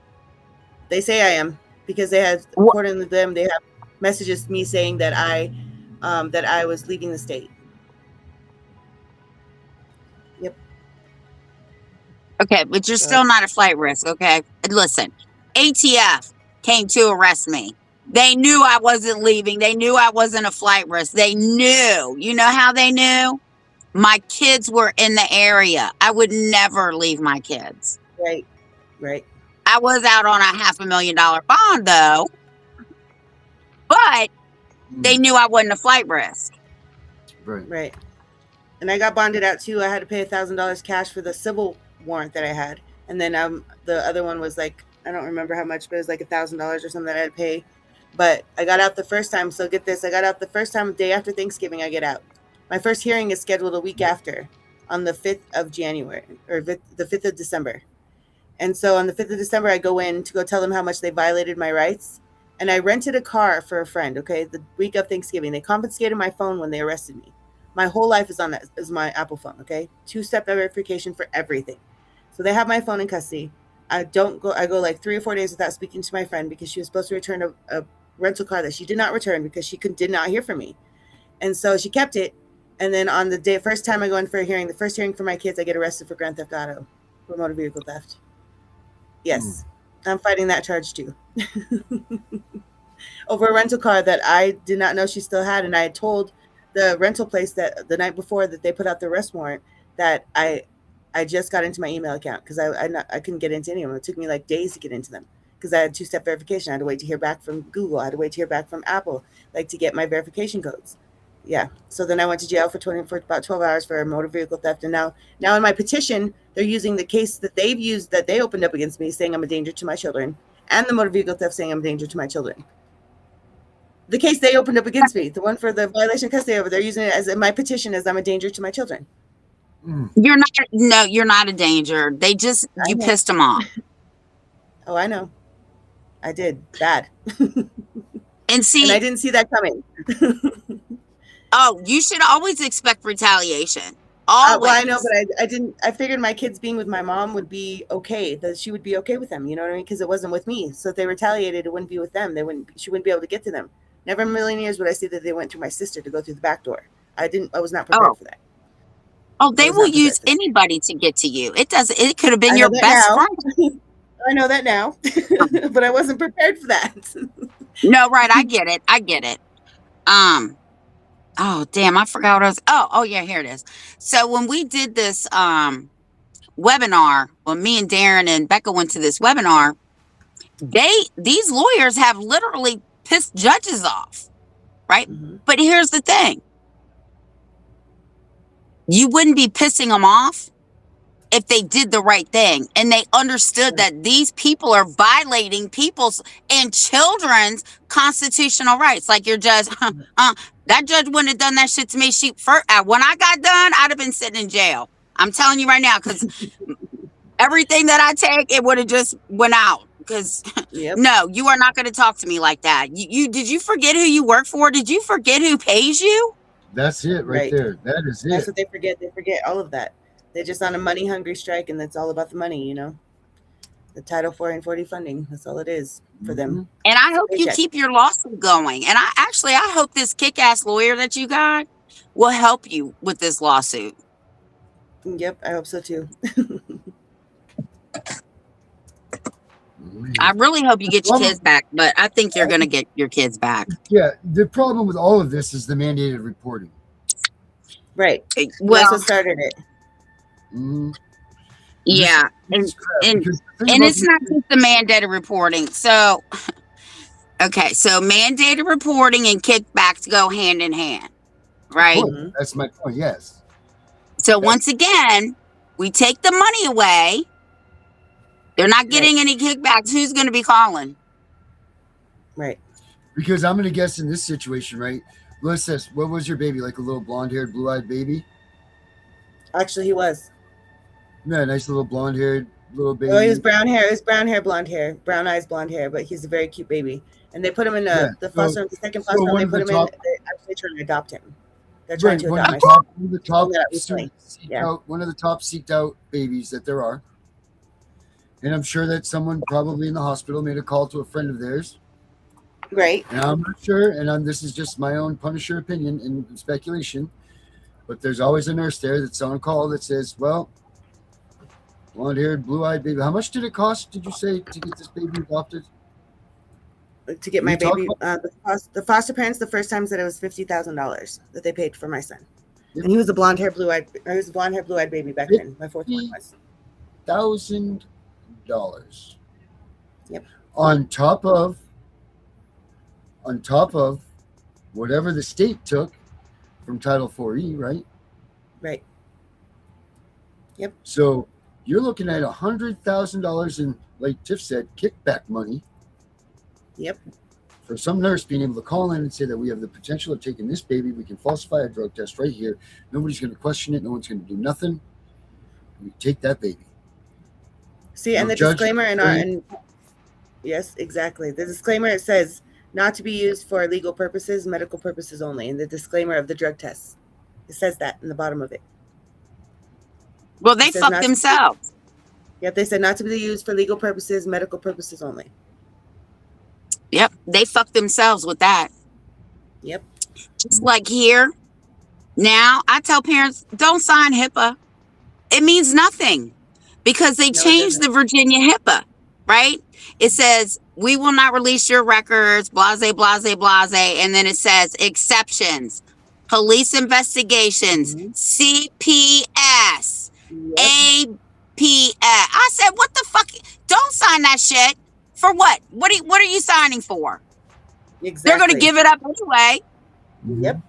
F: They say I am, because they have, according to them, they have messages to me saying that I was leaving the state. Yep.
E: Okay, but you're still not a flight risk, okay? Listen, ATF came to arrest me. They knew I wasn't leaving. They knew I wasn't a flight risk. They knew. You know how they knew? My kids were in the area. I would never leave my kids.
F: Right.
E: I was out on a $500,000 bond, though. But they knew I wasn't a flight risk.
D: Right.
F: And I got bonded out too. I had to pay $1,000 cash for the civil warrant that I had, and then the other one was like, I don't remember how much, but it was like $1,000 or something that I had to pay. But I got out the first time. So get this, I got out the first time, day after Thanksgiving. I get out. My first hearing is scheduled a week after, on the 5th of January, or the 5th of December. And so on the 5th of December, I go in to go tell them how much they violated my rights. And I rented a car for a friend, okay, the week of Thanksgiving. They confiscated my phone when they arrested me. My whole life is my Apple phone, okay? 2-step verification for everything. So they have my phone in custody. I go like 3 or 4 days without speaking to my friend, because she was supposed to return a rental car that she did not return because she did not hear from me. And so she kept it. And then on the first time I go in for a hearing, the first hearing for my kids, I get arrested for grand theft auto, for motor vehicle theft. Yes, I'm fighting that charge too. Over a rental car that I did not know she still had. And I had told the rental place that the night before that they put out the arrest warrant that I just got into my email account, because I couldn't get into any of them. It took me like days to get into them, because I had 2-step verification. I had to wait to hear back from Google. I had to wait to hear back from Apple, like to get my verification codes. Yeah. So then I went to jail for about 12 hours for motor vehicle theft. And now in my petition, they're using the case that they've used, that they opened up against me, saying I'm a danger to my children, and the motor vehicle theft saying I'm a danger to my children. The case they opened up against me, the one for the violation of custody over, they're using it as my petition as I'm a danger to my children.
E: You're not a danger. You pissed them off.
F: Oh, I know. I did. Bad.
E: And
F: I didn't see that coming.
E: Oh, you should always expect retaliation. Always.
F: Well, I know, but I didn't. I figured my kids being with my mom would be okay. That she would be okay with them. You know what I mean? Because it wasn't with me. So if they retaliated, it wouldn't be with them. She wouldn't be able to get to them. Never in a million years would I say that they went to my sister to go through the back door. I was not prepared for that.
E: Oh, they will use anybody to get to you. It could have been your best friend.
F: I know that now, but I wasn't prepared for that.
E: No, right. I get it. I get it. Oh, damn. I forgot what I was. Oh, yeah. Here it is. So when we did this webinar, when me and Darren and Becca went to this webinar, these lawyers have literally pissed judges off, right?
F: Mhm.
E: But here's the thing. You wouldn't be pissing them off if they did the right thing and they understood that these people are violating people's and children's constitutional rights. Like your judge, that judge wouldn't have done that shit to me. When I got done, I'd have been sitting in jail. I'm telling you right now, because everything that I take, it would have just went out. Because
F: Yep.
E: no, you are not going to talk to me like that. Did you forget who you work for? Did you forget who pays you?
D: That's it right there. That is it.
F: That's what they forget. They forget all of that. They're just on a money hungry strike, and that's all about the money, The Title 4 and 40 funding. That's all it is for them.
E: And I hope you
F: Paycheck.
E: keep your lawsuit going. And I hope this kick-ass lawyer that you got will help you with this lawsuit.
F: Yep, I hope so too.
E: I really hope you get your kids back, but I think you're going to get your kids back.
D: Yeah, the problem with all of this is the mandated reporting.
F: Right.
E: Well,
F: That's what started it.
E: Yeah. And it's not just the mandated reporting. So, okay. So mandated reporting and kickbacks go hand in hand, right?
D: Mm-hmm. That's my point. Yes.
E: So once again, we take the money away. They're not getting any kickbacks. Who's going to be calling?
F: Right.
D: Because I'm going to guess in this situation, right? What's this? What was your baby? Like a little blonde-haired, blue-eyed baby?
F: Actually, he was.
D: Yeah, nice little blonde-haired little baby.
F: Oh, he was brown hair. It was brown hair, blonde hair, brown eyes, blonde hair. But he's a very cute baby. And they put him in the foster home, the second foster home. They put him in. They're actually trying to adopt him. They're trying to adopt him.
D: One of the top seeked out babies that there are. And I'm sure that someone probably in the hospital made a call to a friend of theirs.
F: Right.
D: And I'm not sure, and this is just my own Punisher opinion and speculation, but there's always a nurse there that's on call that says, well, blonde-haired, blue-eyed baby. How much did it cost, did you say, to get this baby adopted?
F: To get my baby, the foster parents, the first time said it was $50,000 that they paid for my son. Yep. And he was a blonde-haired, blue-eyed baby back then. My fourth one was.
D: $1,000.
F: Yep.
D: On top of whatever the state took from Title 4E, right?
F: Right. Yep.
D: So you're looking at $100,000 in, like Tiff said, kickback money.
F: Yep.
D: For some nurse being able to call in and say that we have the potential of taking this baby, we can falsify a drug test right here. Nobody's going to question it. No one's going to do nothing. We take that baby.
F: See, and the disclaimer yes, exactly. The disclaimer, it says not to be used for legal purposes, medical purposes only. And the disclaimer of the drug tests, it says that in the bottom of it.
E: Well, they fucked themselves.
F: Yep, they said not to be used for legal purposes, medical purposes only.
E: Yep, they fucked themselves with that.
F: Yep.
E: Just like here, now I tell parents, don't sign HIPAA. It means nothing. Because they changed the Virginia HIPAA, right? It says, we will not release your records, blase, blase, blase. And then it says exceptions, police investigations, CPS, APS. I said, what the fuck? Don't sign that shit. For what? What are you signing for?
F: Exactly.
E: They're going to give it up anyway.
F: Yep.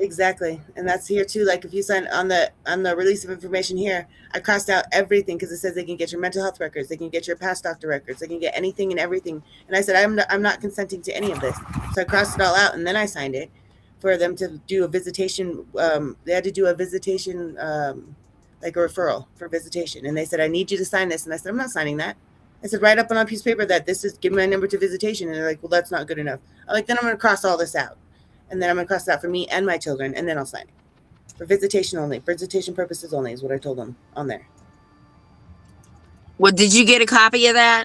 F: Exactly. And that's here too. Like if you sign on the release of information here, I crossed out everything because it says they can get your mental health records, they can get your past doctor records, they can get anything and everything. And I said I'm not consenting to any of this. So I crossed it all out and then I signed it for them to do a visitation. They had to do a visitation, like a referral for visitation. And they said, I need you to sign this. And I said, I'm not signing that. I said, write up on a piece of paper that this is, give me my number to visitation. And they're like, well, that's not good enough. I'm like, then I'm going to cross all this out. And then I'm going to cross it out for me and my children, and then I'll sign it. For visitation only. Visitation purposes only is what I told them on there.
E: Well, did you get a copy of that?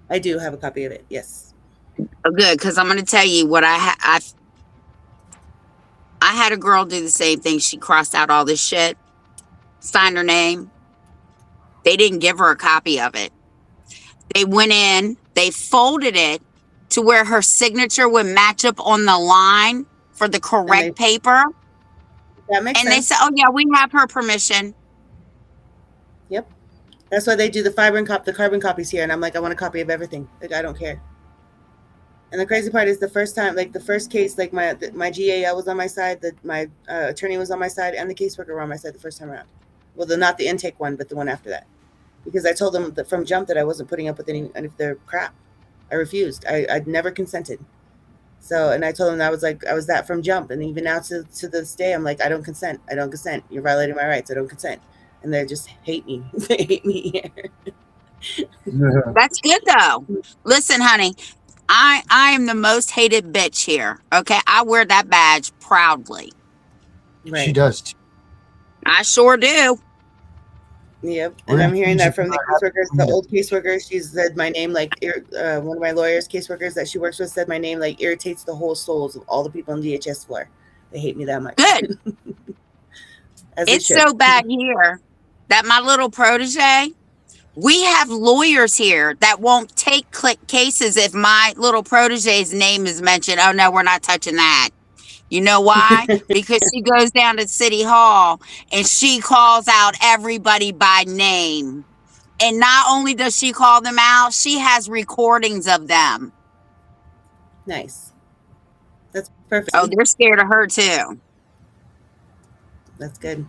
F: I do have a copy of it, yes.
E: Oh, good, because I'm going to tell you what I had a girl do the same thing. She crossed out all this shit, signed her name. They didn't give her a copy of it. They went in, they folded it to where her signature would match up on the line for the correct paper.
F: That makes
E: And
F: sense.
E: they said, oh, yeah, we have her permission.
F: Yep. That's why they do the carbon copies here. And I'm like, I want a copy of everything. Like, I don't care. And the crazy part is the first time, like the first case, like my GAL was on my side, my attorney was on my side, and the caseworker were on my side the first time around. Well, not the intake one, but the one after that. Because I told them that from jump that I wasn't putting up with any of their crap. I refused. I'd never consented. So, and I told them I was that from jump. And even now to this day, I'm like, I don't consent. I don't consent. You're violating my rights. I don't consent. And they just hate me. They hate me here.
E: That's good though. Listen, honey, I am the most hated bitch here. Okay. I wear that badge proudly.
F: Right.
D: She does too.
E: I sure do.
F: Yep. And I'm hearing that from the caseworkers, the old caseworker. She said my name, like one of my lawyers, caseworkers that she works with said my name like irritates the whole souls of all the people on the DHS floor. They hate me that much.
E: Good. It's so bad here that my little protege, we have lawyers here that won't take cases if my little protege's name is mentioned. Oh, no, we're not touching that. You know why? Because she goes down to City Hall and she calls out everybody by name. And not only does she call them out, she has recordings of them.
F: Nice. That's perfect.
E: Oh, they're scared of her too.
F: That's good.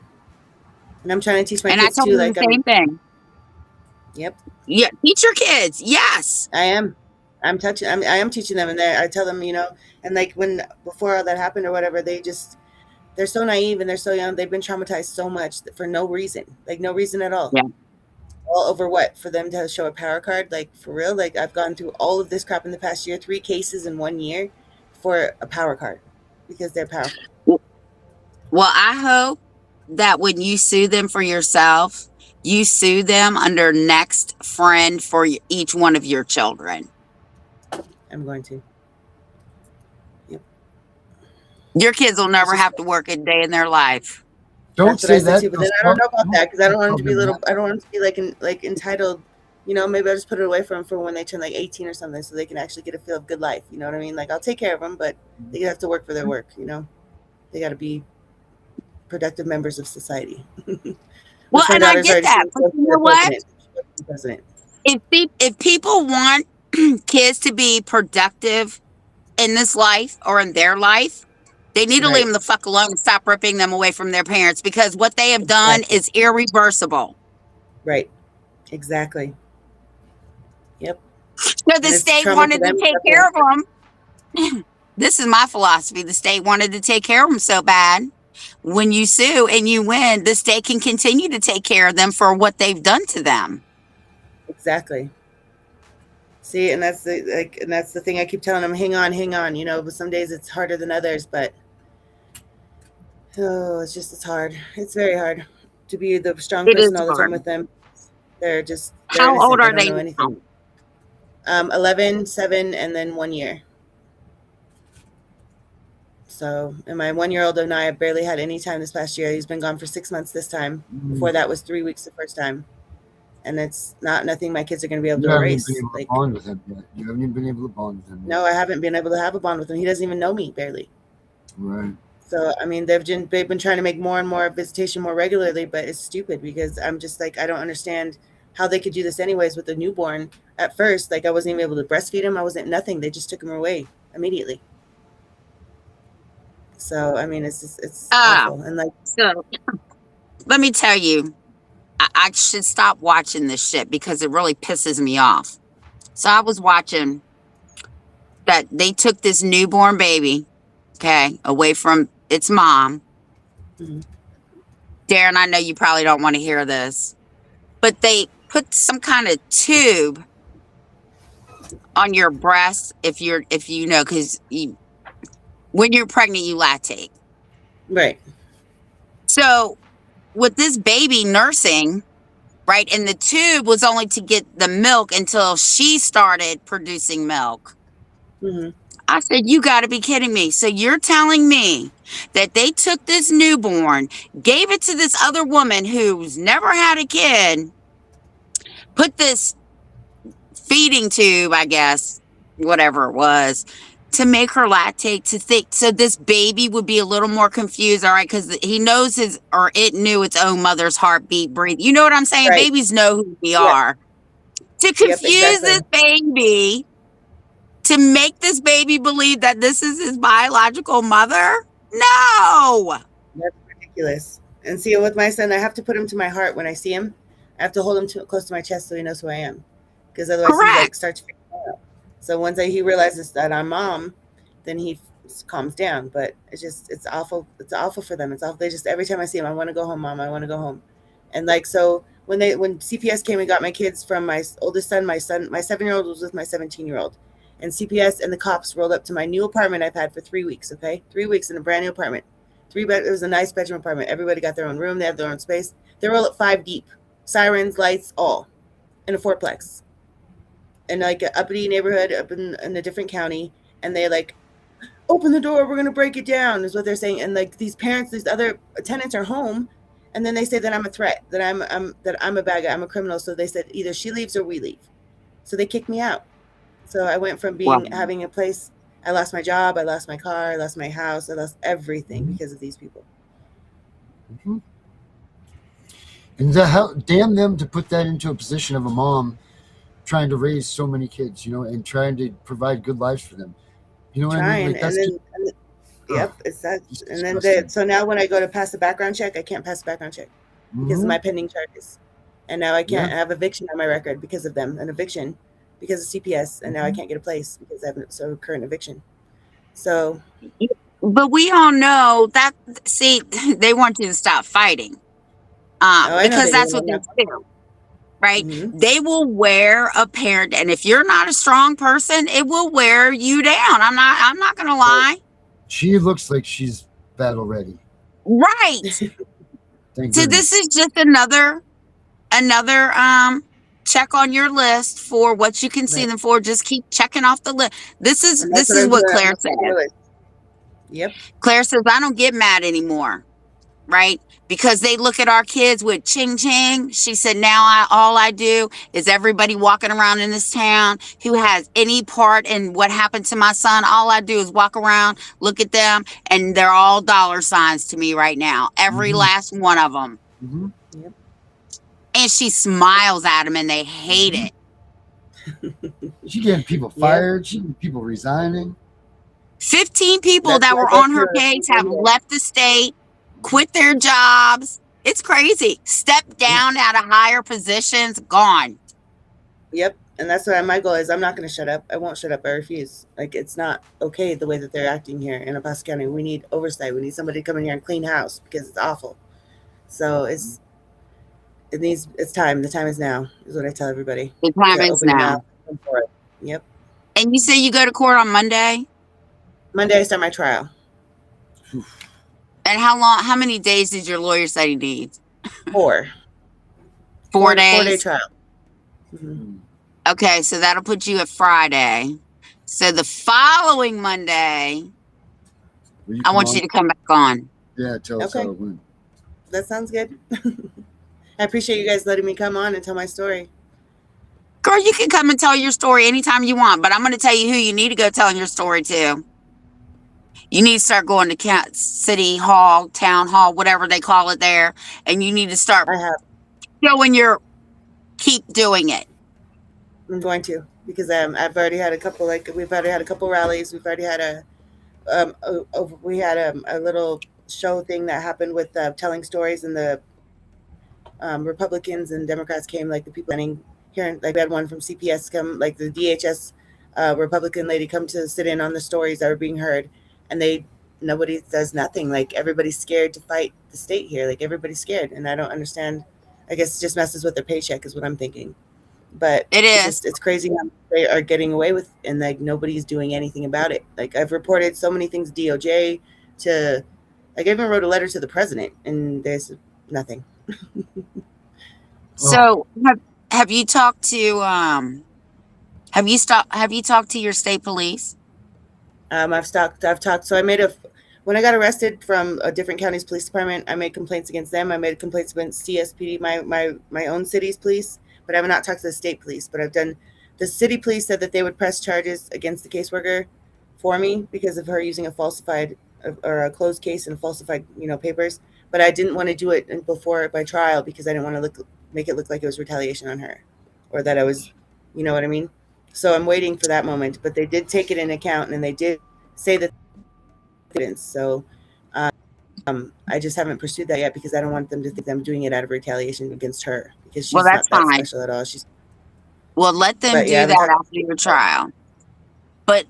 F: And I'm trying to teach my kids
E: too. And I told them the same thing.
F: Yep.
E: Yeah, teach your kids. Yes.
F: I am. I am teaching them, and I tell them, and like before all that happened or whatever, they're so naive and they're so young. They've been traumatized so much for no reason, like no reason at all.
E: Yeah.
F: All over what? For them to show a power card, like for real? Like I've gone through all of this crap in the past year, 3 cases in 1 year for a power card because they're powerful.
E: Well, I hope that when you sue them for yourself, you sue them under next friend for each one of your children.
F: I'm going to. Yep.
E: Your kids will never have to work a day in their life.
D: Don't say that.
F: But then I don't know about that because I don't want them to be I don't want them to be like entitled. Maybe I'll just put it away for them for when they turn like 18 or something, so they can actually get a feel of good life. You know what I mean? Like I'll take care of them, but they have to work for their work. They got to be productive members of society.
E: Well, and I get that, but you know what? If people want kids to be productive in this life or in their life, they need to leave them the fuck alone and stop ripping them away from their parents, because what they have done is irreversible.
F: Right. Exactly. Yep.
E: So the state wanted to take care of them. This is my philosophy. The state wanted to take care of them so bad. When you sue and you win, the state can continue to take care of them for what they've done to them.
F: Exactly. See, and that's the thing I keep telling them, hang on, but some days it's harder than others, but it's hard. It's very hard to be the strong person all the time with them. They're
E: how old are they?
F: 11, 7, and then 1 year. So, and my 1-year-old and I barely had any time this past year. He's been gone for 6 months this time. Before that was 3 weeks the first time. And it's nothing my kids are going to be able to erase.
D: You haven't been able to bond with him yet. You haven't even been able to bond with him yet.
F: No, I haven't been able to have a bond with him. He doesn't even know me, barely.
D: Right.
F: So, I mean, they've been trying to make more and more visitation more regularly, but it's stupid because I'm just like, I don't understand how they could do this anyways with a newborn. At first, like I wasn't even able to breastfeed him. I wasn't nothing. They just took him away immediately. So, I mean, it's awful. And
E: so let me tell you, I should stop watching this shit because it really pisses me off. So I was watching that they took this newborn baby, away from its mom.
F: Mm-hmm.
E: Darren, I know you probably don't want to hear this, but they put some kind of tube on your breast if you know, because when you're pregnant, you lactate.
F: Right.
E: So with this baby nursing, right, and the tube was only to get the milk until she started producing milk.
F: Mm-hmm.
E: I said, you got to be kidding me. So you're telling me that they took this newborn, gave it to this other woman who's never had a kid, put this feeding tube, I guess, whatever it was, to make her lactate, to think so this baby would be a little more confused, all right, because he knows it knew its own mother's heartbeat, breathe. You know what I'm saying?
F: Right.
E: Babies know who we
F: Yep.
E: are. To confuse
F: exactly.
E: this baby, to make this baby believe that this is his biological mother? No.
F: That's ridiculous. And see, with my son, I have to put him to my heart when I see him. I have to hold him close to my chest so he knows who I am, because otherwise he
E: Correct.
F: starts freaking out. So once he realizes that I'm mom, then he calms down. But it's awful. It's awful for them. It's awful. They just, every time I see him, I want to go home, mom. I want to go home. And so when CPS came and got my kids from my oldest son, my 7-year-old was with my 17-year-old, and CPS and the cops rolled up to my new apartment I've had for 3 weeks. Okay, 3 weeks in a brand new apartment. It was a nice bedroom apartment. Everybody got their own room. They have their own space. They roll up 5 deep, sirens, lights, all in a fourplex, in like an uppity neighborhood up in a different county. And they like, open the door, we're gonna break it down, is what they're saying. And like these parents, these other tenants are home, and then they say that I'm a threat, that I'm a bad guy, I'm a criminal. So they said either she leaves or we leave. So they kicked me out. So I went from having a place. I lost my job, I lost my car, I lost my house, I lost everything because of these people.
D: Mm-hmm. And damn them to put that into a position of a mom trying to raise so many kids, and trying to provide good lives for them. You know what I mean? Like,
F: yep, it's that. And then so now when I go to pass the background check, I can't pass the background check because of my pending charges. And now I can't have eviction on my record because of them, an eviction because of CPS, and now I can't get a place because I have a current eviction. So,
E: but we all know that. See, they want you to stop fighting, because that's what they do, right? Mm-hmm. They will wear a parent, and if you're not a strong person, it will wear you down. I'm not gonna lie.
D: She looks like she's battle ready,
E: right? So this is just another check on your list for what you can see them for. Just keep checking off the list. This is what Claire said.
F: Yep.
E: Claire says, I don't get mad anymore, right? Because they look at our kids with ching ching. She said, now all I do is everybody walking around in this town who has any part in what happened to my son, all I do is walk around, look at them, and they're all dollar signs to me right now. Every last one of them.
D: Mm-hmm.
F: Yep.
E: And she smiles at them, and they hate it.
D: She getting people fired. She getting people resigning.
E: 15 people that were on her case have left the state, quit their jobs. It's crazy. Step down out of higher positions, gone.
F: Yep. And that's what my goal is. I'm not going to shut up. I won't shut up. I refuse. Like, it's not okay the way that they're acting here in El Paso County. We need oversight. We need somebody to come in here and clean house because it's awful. So it's time. The time is now, is what I tell everybody.
E: The time is now.
F: Yep.
E: And you say you go to court on Monday?
F: Monday I start my trial.
E: And how many days did your lawyer say he needs?
F: 4.
E: 4 days?
F: 4-day trial. Mm-hmm.
E: Okay, so that'll put you at Friday. So the following Monday, I want you to come back on.
D: Yeah, tell us how it went.
F: That sounds good. I appreciate you guys letting me come on and tell my story.
E: Girl, you can come and tell your story anytime you want, but I'm going to tell you who you need to go telling your story to. You need to start going to city hall, town hall, whatever they call it there, and you need to start keep doing it.
F: I'm going to, because I've already had a couple, we've already had a couple rallies. We've already had a little show thing that happened with telling stories, and the Republicans and Democrats came, like the people running here, like we had one from CPS come, like the DHS Republican lady come to sit in on the stories that were being heard, and nobody does nothing. Like, everybody's scared to fight the state here. Like, everybody's scared, and I don't understand. I guess it just messes with their paycheck is what I'm thinking. But it's crazy how they are getting away with, and like nobody's doing anything about it. Like, I've reported so many things, DOJ to, like, I even wrote a letter to the president, and there's nothing.
E: So have you talked to have you talked to your state police?
F: I've talked. So when I got arrested from a different county's police department, I made complaints against them. I made complaints against CSPD, my own city's police, but I have not talked to the state police. But I've done The city police said that they would press charges against the caseworker for me because of her using a falsified or a closed case and falsified, papers. But I didn't want to do it before by trial because I didn't want to make it look like it was retaliation on her, or that I was, you know what I mean? So I'm waiting for that moment. But they did take it into account, and they did say that evidence. So I just haven't pursued that yet because I don't want them to think I'm doing it out of retaliation against her, because she's
E: Well, that's
F: not that
E: fine.
F: special at all.
E: Well, let them do that after your trial. But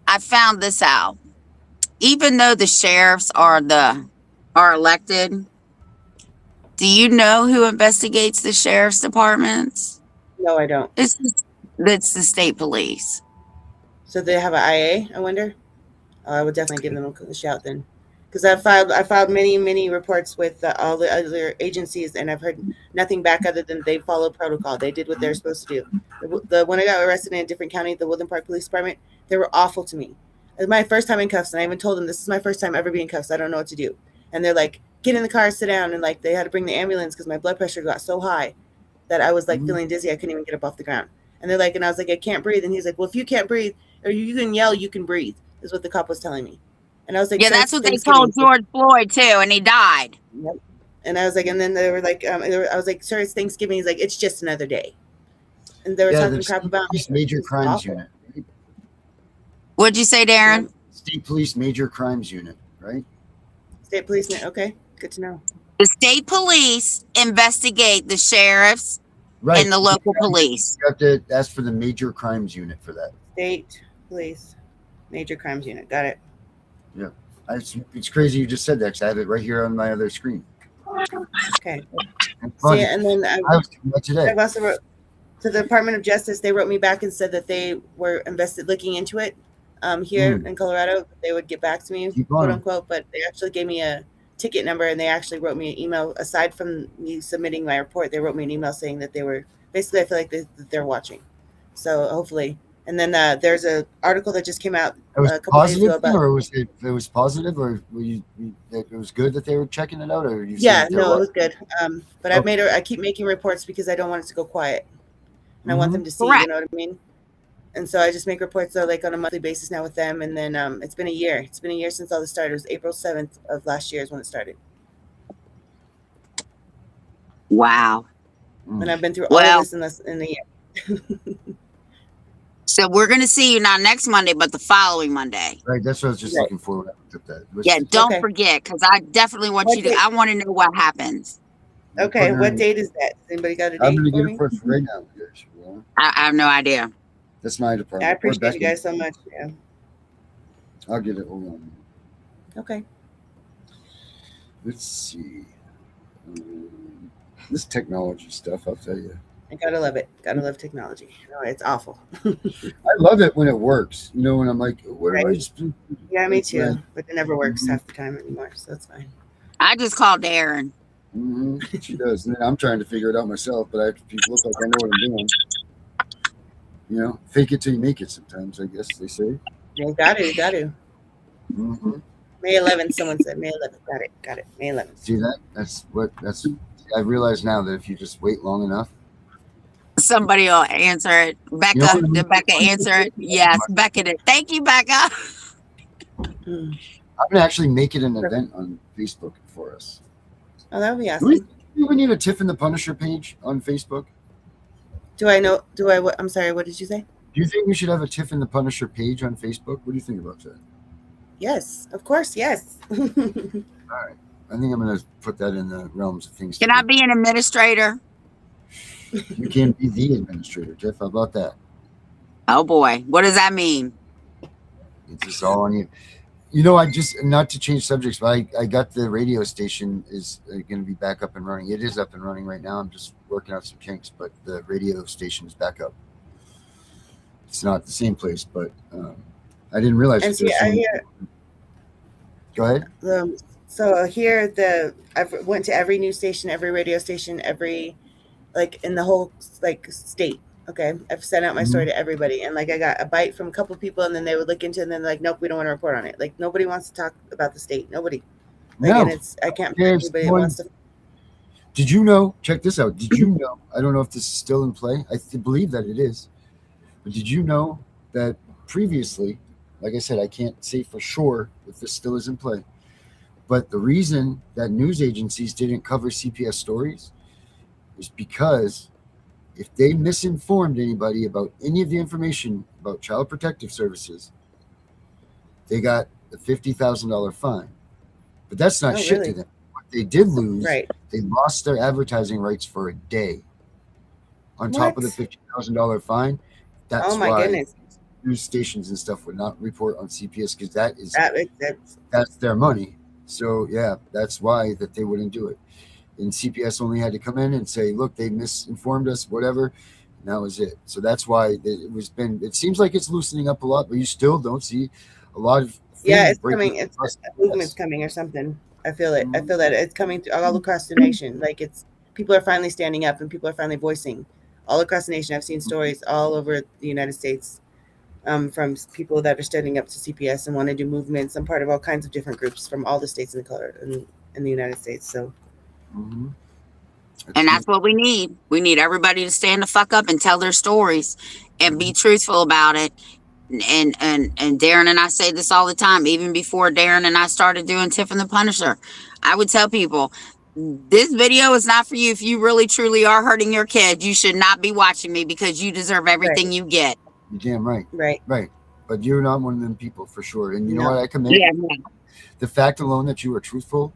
E: I found this out. Even though the sheriffs are elected, do you know who investigates the sheriff's departments?
F: No, I don't.
E: It's the state police.
F: So they have an IA, I wonder? I would definitely give them a shout then. Because I filed many reports with all the other agencies, and I've heard nothing back other than they follow protocol. They did what they're supposed to do. When I got arrested in a different county, the Woodland Park Police Department, they were awful to me. It was my first time in cuffs, and I even told them, this is my first time ever being in cuffs. I don't know what to do. And they're like, get in the car, sit down. And like, they had to bring the ambulance because my blood pressure got so high that I was like feeling dizzy. I couldn't even get up off the ground. And they're like, and I was like, I can't breathe. And he's like, well, if you can't breathe or you can yell, you can breathe, is what the cop was telling me. And I was like,
E: yeah, that's what they told George Floyd too, and he died.
F: Yep. And I was like, and then they were like, I was like, sir, it's Thanksgiving. He's like, it's just another day. And they were talking crap about
D: major crimes unit. Right?
E: What'd you say, Darren?
D: State Police Major Crimes Unit, right?
F: State Police. Okay, good to know.
E: The state police investigate the sheriffs and the local police.
D: You have to ask for the Major Crimes Unit for that.
F: State Police Major Crimes Unit. Got it.
D: Yeah, it's crazy you just said that, because I have it right here on my other screen.
F: Okay.
D: See,
F: and then I
D: was doing that today.
F: I've also wrote to the Department of Justice. They wrote me back and said that they were looking into it here in Colorado. They would get back to me, quote unquote, but they actually gave me a ticket number, and they actually wrote me an email. Aside from me submitting my report, they wrote me an email saying that they were basically, I feel like they're watching. So hopefully. And then there's an article that just came out a couple days ago about.
D: Or was it was positive, or it was good that they were checking it out, or you?
F: Yeah, no, it was good. But I keep making reports because I don't want it to go quiet, and I want them to see. You know what I mean? And so I just make reports like on a monthly basis now with them. And then it's been a year. It's been a year since all this started. It was April 7th of last year is when it started.
E: Wow.
F: And I've been through all of this in a year.
E: So we're going to see you not next Monday, but the following Monday.
D: Right. That's what I was just looking for when I looked at that.
E: Yeah, don't forget, because I definitely want you to. I want to know what happens.
F: Okay. What date is that? Has anybody got a date?
D: I'm going to get it for us right now.
E: I have no idea.
D: That's my department.
F: I appreciate you guys so much. Yeah.
D: I'll get it. Hold on.
F: Okay.
D: Let's see. This technology stuff, I'll tell you.
F: I gotta love it. Gotta love technology. No, it's awful.
D: I love it when it works. You know, when I'm like, what do I just do?
F: Yeah, me too. But it never works half the time anymore, so that's fine.
E: I just called Darren.
D: She does. And I'm trying to figure it out myself, but I have to look like I know what I'm doing. You know, fake it till you make it sometimes, I guess they say.
F: You got to. May 11th, someone said. May 11th. Got it. May 11th.
D: See that? I realize now that if you just wait long enough,
E: somebody will answer it. Becca, did Becca answer it? Yes, Becca did. Thank you, Becca.
D: I'm going to actually make it an event on Facebook for us.
F: Oh, that would be awesome.
D: Do we need a Tiff and The Punisher page on Facebook?
F: I'm sorry, what did you say?
D: Do you think we should have a Tiff and The Punisher page on Facebook? What do you think about that?
F: Yes, of course, yes.
D: All right. I think I'm going to put that in the realms of things.
E: Can I be an administrator?
D: You can be the administrator, Tiff. How about that?
E: Oh, boy. What does that mean?
D: It's just all on you. You know, not to change subjects, but I got the radio station is going to be back up and running. It is up and running right now. I'm just working out some kinks, but the radio station is back up. It's not the same place, but I didn't realize.
F: And see, I hear.
D: Go ahead.
F: So here, I've went to every news station, every radio station, in the whole state. Okay, I've sent out my story to everybody, and I got a bite from a couple of people, and then they would look into it, and then nope, we don't want to report on it. Nobody wants to talk about the state. Nobody.
D: No.
F: And I can't believe anybody that wants to.
D: Did you know? Check this out. Did you know? I don't know if this is still in play. I believe that it is. But did you know that previously, like I said, I can't say for sure if this still is in play, but the reason that news agencies didn't cover CPS stories is because if they misinformed anybody about any of the information about Child Protective Services, they got a $50,000 fine. But that's not shit
F: really?
D: to them. What they did lose,
F: Right.
D: they lost their advertising rights for a day. On top of the $50,000 fine, that's
F: Oh my
D: why
F: goodness.
D: news stations and stuff would not report on CPS because
F: That's
D: that's their money. So yeah, that's why that they wouldn't do it. And CPS only had to come in and say, look, they misinformed us, whatever. And that was it. So that's why it seems like it's loosening up a lot, but you still don't see a lot of
F: it's
D: breaking
F: coming. It's
D: across
F: a movement's coming or something. I feel it. I feel that it's coming all across the nation. Like people are finally standing up and people are finally voicing all across the nation. I've seen stories all over the United States from people that are standing up to CPS and want to do movements. I'm part of all kinds of different groups from all the states in the United States. So.
D: Mhm.
E: And that's what we need. We need everybody to stand the fuck up and tell their stories and be truthful about it. And Darren and I say this all the time, even before Darren and I started doing Tiff and The Punisher. I would tell people, this video is not for you. If you really truly are hurting your kid, you should not be watching me because you deserve everything you get.
D: You're damn right.
F: Right.
D: But you're not one of them people for sure. And you know
F: No.
D: what? I commend
E: Yeah.
D: the fact alone that you are truthful.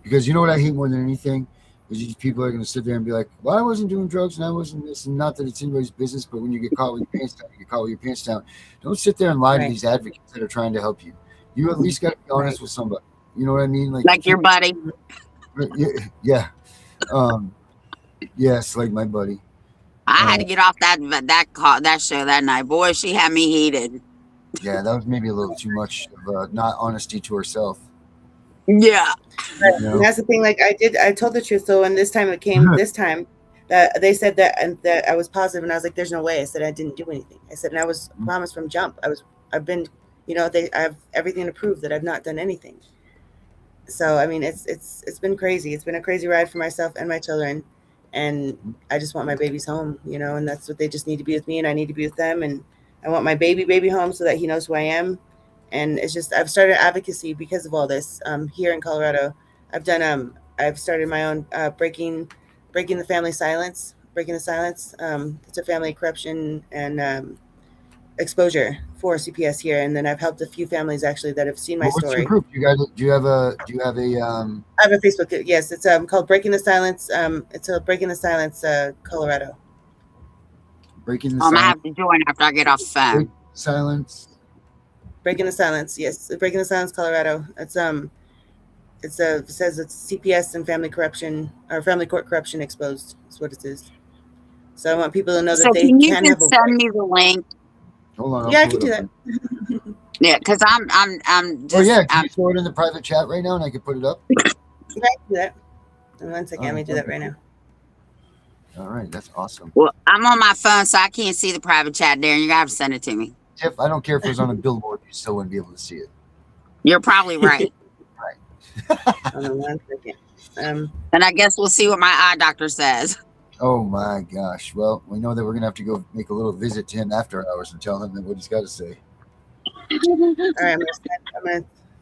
D: Because you know what I hate more than anything is these people are going to sit there and be like, well, I wasn't doing drugs and I wasn't this. And not that it's anybody's business, but when you get caught with your pants down, you get caught with your pants down. Don't sit there and lie to these advocates that are trying to help you. You at least got to be honest with somebody. You know what I mean?
E: Like your buddy.
D: Yeah. Yes, like my buddy.
E: I had to get off that show that night. Boy, she had me heated.
D: Yeah, that was maybe a little too much of not honesty to herself.
E: Yeah.
F: You know? And that's the thing. Like I told the truth. So when this time that they said that I was positive, and I was like, "There's no way." I said I didn't do anything. I said, and I was promised from jump. I've been, I have everything to prove that I've not done anything. So I mean, it's been crazy. It's been a crazy ride for myself and my children, and I just want my babies home, and that's what they just need to be with me, and I need to be with them, and I want my baby home so that he knows who I am. And it's just, I've started advocacy because of all this here in Colorado. I've started my own breaking the family silence, breaking the silence. It's a family corruption and exposure for CPS here. And then I've helped a few families actually that have seen my story.
D: What's your group? Do you have a
F: I have a Facebook. Yes. It's called Breaking the Silence. It's a Breaking the Silence, Colorado.
D: Breaking the Silence.
E: I have to join after I get off the phone.
D: Breaking the Silence.
F: Yes, Breaking the Silence, Colorado. It says it's CPS and family corruption or family court corruption exposed. That's what it is. So I want people to know that they
E: can
F: have a voice.
E: Send me the link?
D: Hold on.
F: Yeah, I can do that.
E: Yeah, because I'm just.
D: Oh yeah, can you throw it in the private chat right now, and I can put it up?
F: Yeah, I can do that. In 1 second, let me do that right now.
D: All right, that's awesome.
E: Well, I'm on my phone, so I can't see the private chat, Darren. You're gonna have to send it to me.
D: Tiff, I don't care if it was on a billboard, you still wouldn't be able to see it.
E: You're probably right.
D: Right.
F: Hold on 1 second.
E: And I guess we'll see what my eye doctor says.
D: Oh my gosh. Well, we know that we're gonna have to go make a little visit to him after hours and tell him what he's got to say.
F: All right,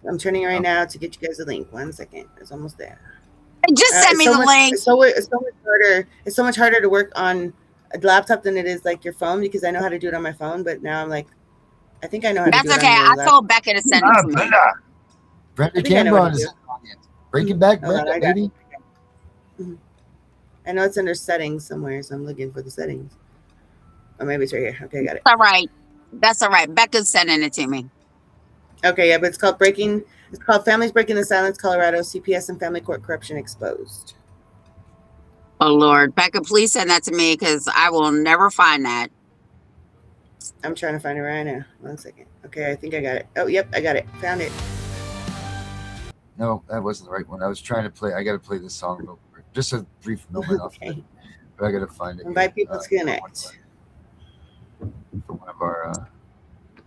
F: I'm turning right now to get you guys a link. 1 second. It's almost there.
E: Just send me the link.
F: It's so much harder. It's so much harder to work on a laptop than it is like your phone, because I know how to do it on my phone, but now I'm like, I think I know how to do it.
E: That's okay. I told Becca to send it to me.
D: Brenda Cameron is Breaking Back, Brenda, baby.
F: I know it's under settings somewhere, so I'm looking for the settings. Oh, maybe it's right here. Okay, got it.
E: That's all right. Becca's sending it to me.
F: Okay, yeah, but it's called Families Breaking the Silence, Colorado, CPS and Family Court Corruption Exposed.
E: Oh, Lord. Becca, please send that to me because I will never find that.
F: I'm trying to find it right now. 1 second. Okay, I think I got it. Oh, yep, I got it. Found it.
D: No, that wasn't the right one. I was trying to play. I got to play this song real quick. Just a brief moment off it. But I got to find it.
F: Invite people to connect.
D: From one of our...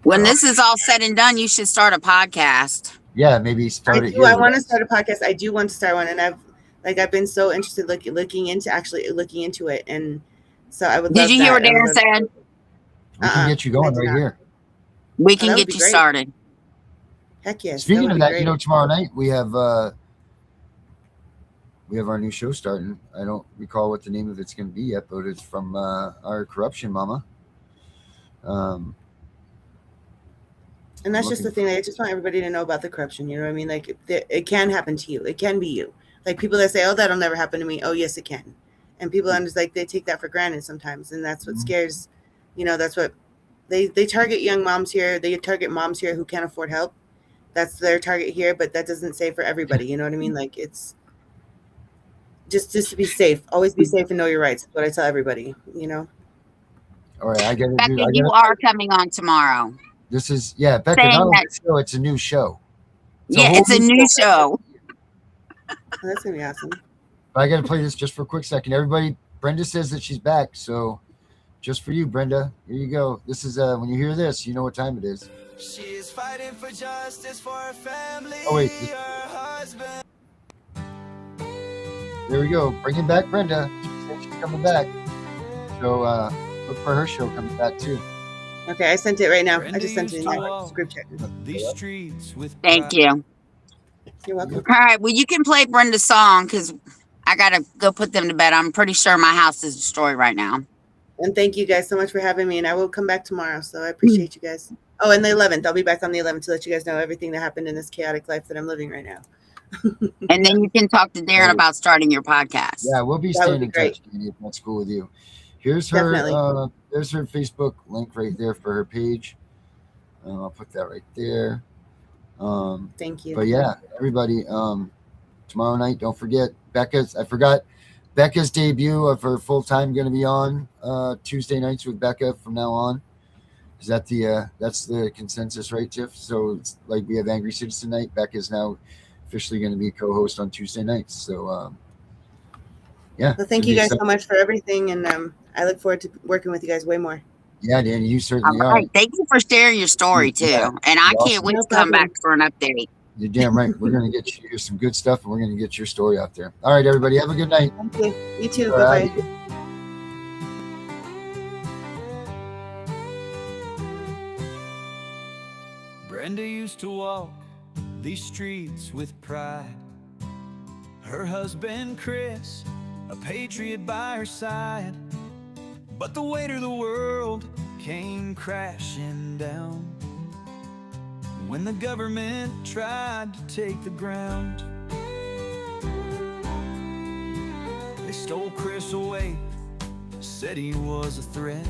E: when this is all said and done, you should start a podcast.
D: Yeah, maybe start it here.
F: I want to start a podcast. I do want to start one, and I've been so interested looking into it, and so I would.
E: Did you hear what Darren said?
D: We can get you going right here.
E: We can
F: that would
E: get
F: be
E: you
F: great.
E: started.
F: Heck yes.
D: Speaking of that,
F: great.
D: you know, tomorrow night we have our new show starting. I don't recall what the name of it's going to be yet, but it's from our corruption mama.
F: And that's just the thing. I just want everybody to know about the corruption. You know what I mean? Like, it can happen to you. It can be you. Like, people that say, "Oh, that'll never happen to me." Oh, yes, it can. And people are just like, they take that for granted sometimes, and that's what scares. You know, that's what they target young moms here. They target moms here who can't afford help. That's their target here, but that doesn't say for everybody. You know what I mean? Like, it's just to be safe. Always be safe and know your rights. That's what I tell everybody. You know.
D: All right, I get it.
E: Becca, you are coming on tomorrow.
D: This is Becca.
E: Saying
D: Not only
E: that-
D: a show, it's a new show.
E: It's a new show.
F: Oh, that's gonna be awesome.
D: But I got to play this just for a quick second. Everybody, Brenda says that she's back, so just for you, Brenda, here you go. This is when you hear this, you know what time it is.
C: She is fighting for justice for her family.
D: Oh wait,
C: her husband.
D: There we go. Bringing back Brenda. She said she's coming back. So look for her show coming back too.
F: Okay, I sent it right now. I just sent it in the group chat.
C: These streets with
E: Thank you.
F: You're welcome.
E: All right. Well, you can play Brenda's song because I got to go put them to bed. I'm pretty sure my house is destroyed right now.
F: And thank you guys so much for having me. And I will come back tomorrow. So I appreciate you guys. Oh, and the 11th. I'll be back on the 11th to let you guys know everything that happened in this chaotic life that I'm living right now.
E: And then you can talk to Darren about starting your podcast.
D: Yeah, we'll be staying in touch, Danny, if that's cool with you. Here's her there's her Facebook link right there for her page. I'll put that right there.
F: Thank you.
D: But yeah, everybody, tomorrow night, don't forget Becca's debut of her full-time going to be on Tuesday nights with Becca from now on. Is that that's the consensus, right, Tiff? So it's like we have Angry Citizen Night. Becca's now officially going to be co-host on Tuesday nights. So yeah.
F: Well, thank you guys so much for everything, and I look forward to working with you guys way more.
D: Yeah, Danny, you certainly
E: are. Thank you for sharing your story too, and I can't wait to come back for an update.
D: You're damn right. We're going to get you some good stuff, and we're going to get your story out there. All right, everybody, have a good night.
F: Thank you. You too. Bye bye.
C: Brenda used to walk these streets with pride. Her husband, Chris, a patriot by her side. But the weight of the world came crashing down when the government tried to take the ground. They stole Chris away, said he was a threat,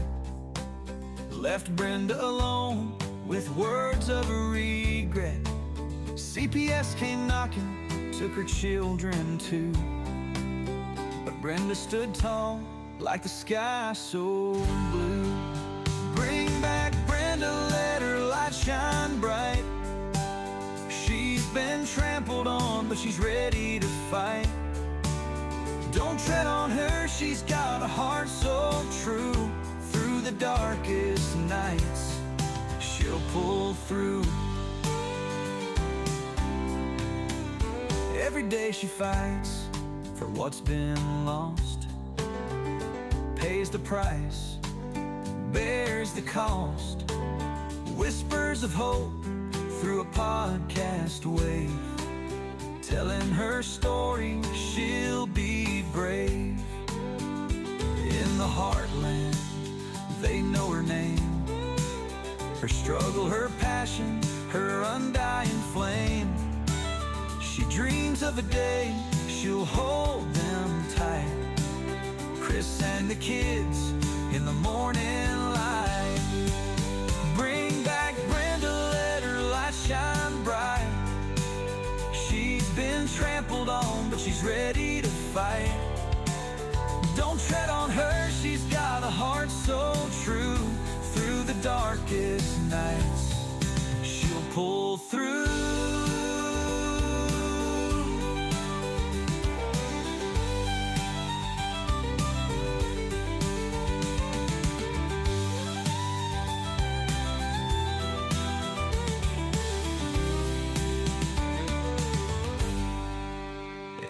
C: left Brenda alone with words of regret. CPS came knocking, took her children too, but Brenda stood tall like the sky so blue. Bring back Brenda, let her light shine bright. She's been trampled on, but she's ready to fight. Don't tread on her, she's got a heart so true. Through the darkest nights, she'll pull through. Every day she fights for what's been lost, pays the price, bears the cost. Whispers of hope through a podcast wave, telling her story, she'll be brave. In the heartland, they know her name, her struggle, her passion, her undying flame. She dreams of a day she'll hold them tight, Chris and the kids in the morning light. Bring back Brenda, let her light shine bright. She's been trampled on, but she's ready to fight. Don't tread on her, she's got a heart so true. Through the darkest nights, she'll pull through.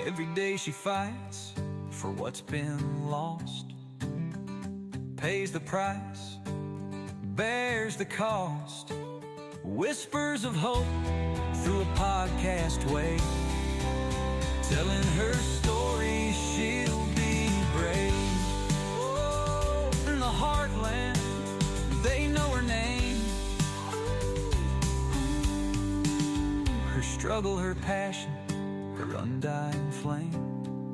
C: Every day she fights for what's been lost, pays the price, bears the cost. Whispers of hope through a podcast way, telling her story, she'll be brave. Oh, in the heartland, they know her name. Her struggle, her passion, her undying flame.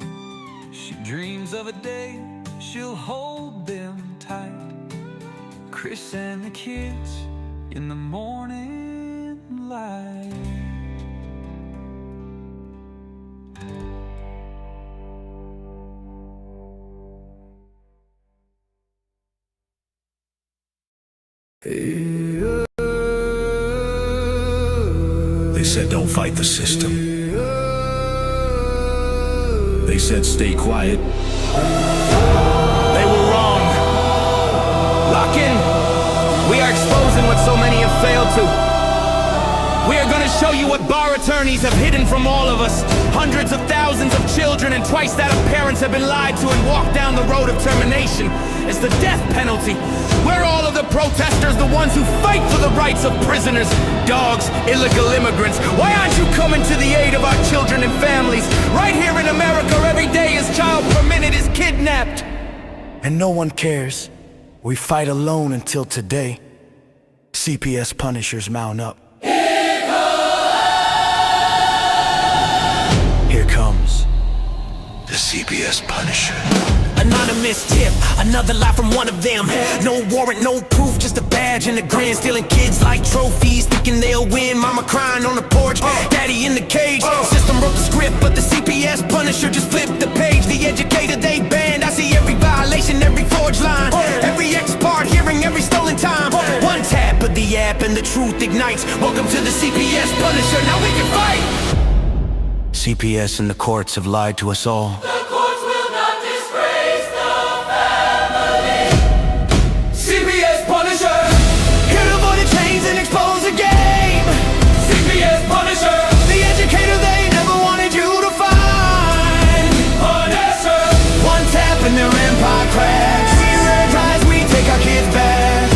C: She dreams of a day she'll hold them tight. Chris and the kids in the morning light.
G: They said don't fight the system. They said stay quiet.
H: They were wrong. Lock in. We are exposing what so many have failed to. We are going to show you what bar attorneys have hidden from all of us. Hundreds of thousands of children and twice that of parents have been lied to and walked down the road of termination. It's the death penalty. We're all of the protesters, the ones who fight for the rights of prisoners, dogs, illegal immigrants. Why aren't you coming to the aid of our children and families? Right here in America, every day a child per minute is kidnapped.
I: And no one cares. We fight alone until today. CPS Punishers mount up. Here comes the CPS Punisher.
H: Anonymous tip, another lie from one of them. No warrant, no proof, just a badge and a grin. Stealing kids like trophies, thinking they'll win. Mama crying on the porch, daddy in the cage. System wrote the script, but the CPS Punisher just flipped the page. The educator they banned, I see every violation, every forged line, every ex-part hearing, every stolen time. One tap of the app and the truth ignites. Welcome to the CPS Punisher, now we can fight.
I: CPS and the courts have lied to us all.
C: The courts will not disgrace the family. CPS Punisher.
H: Here to avoid the chains and expose the game.
C: CPS Punisher.
H: The educator they never wanted you to find.
C: Punisher.
H: One tap and their empire cracks. We rise, we take our kids back.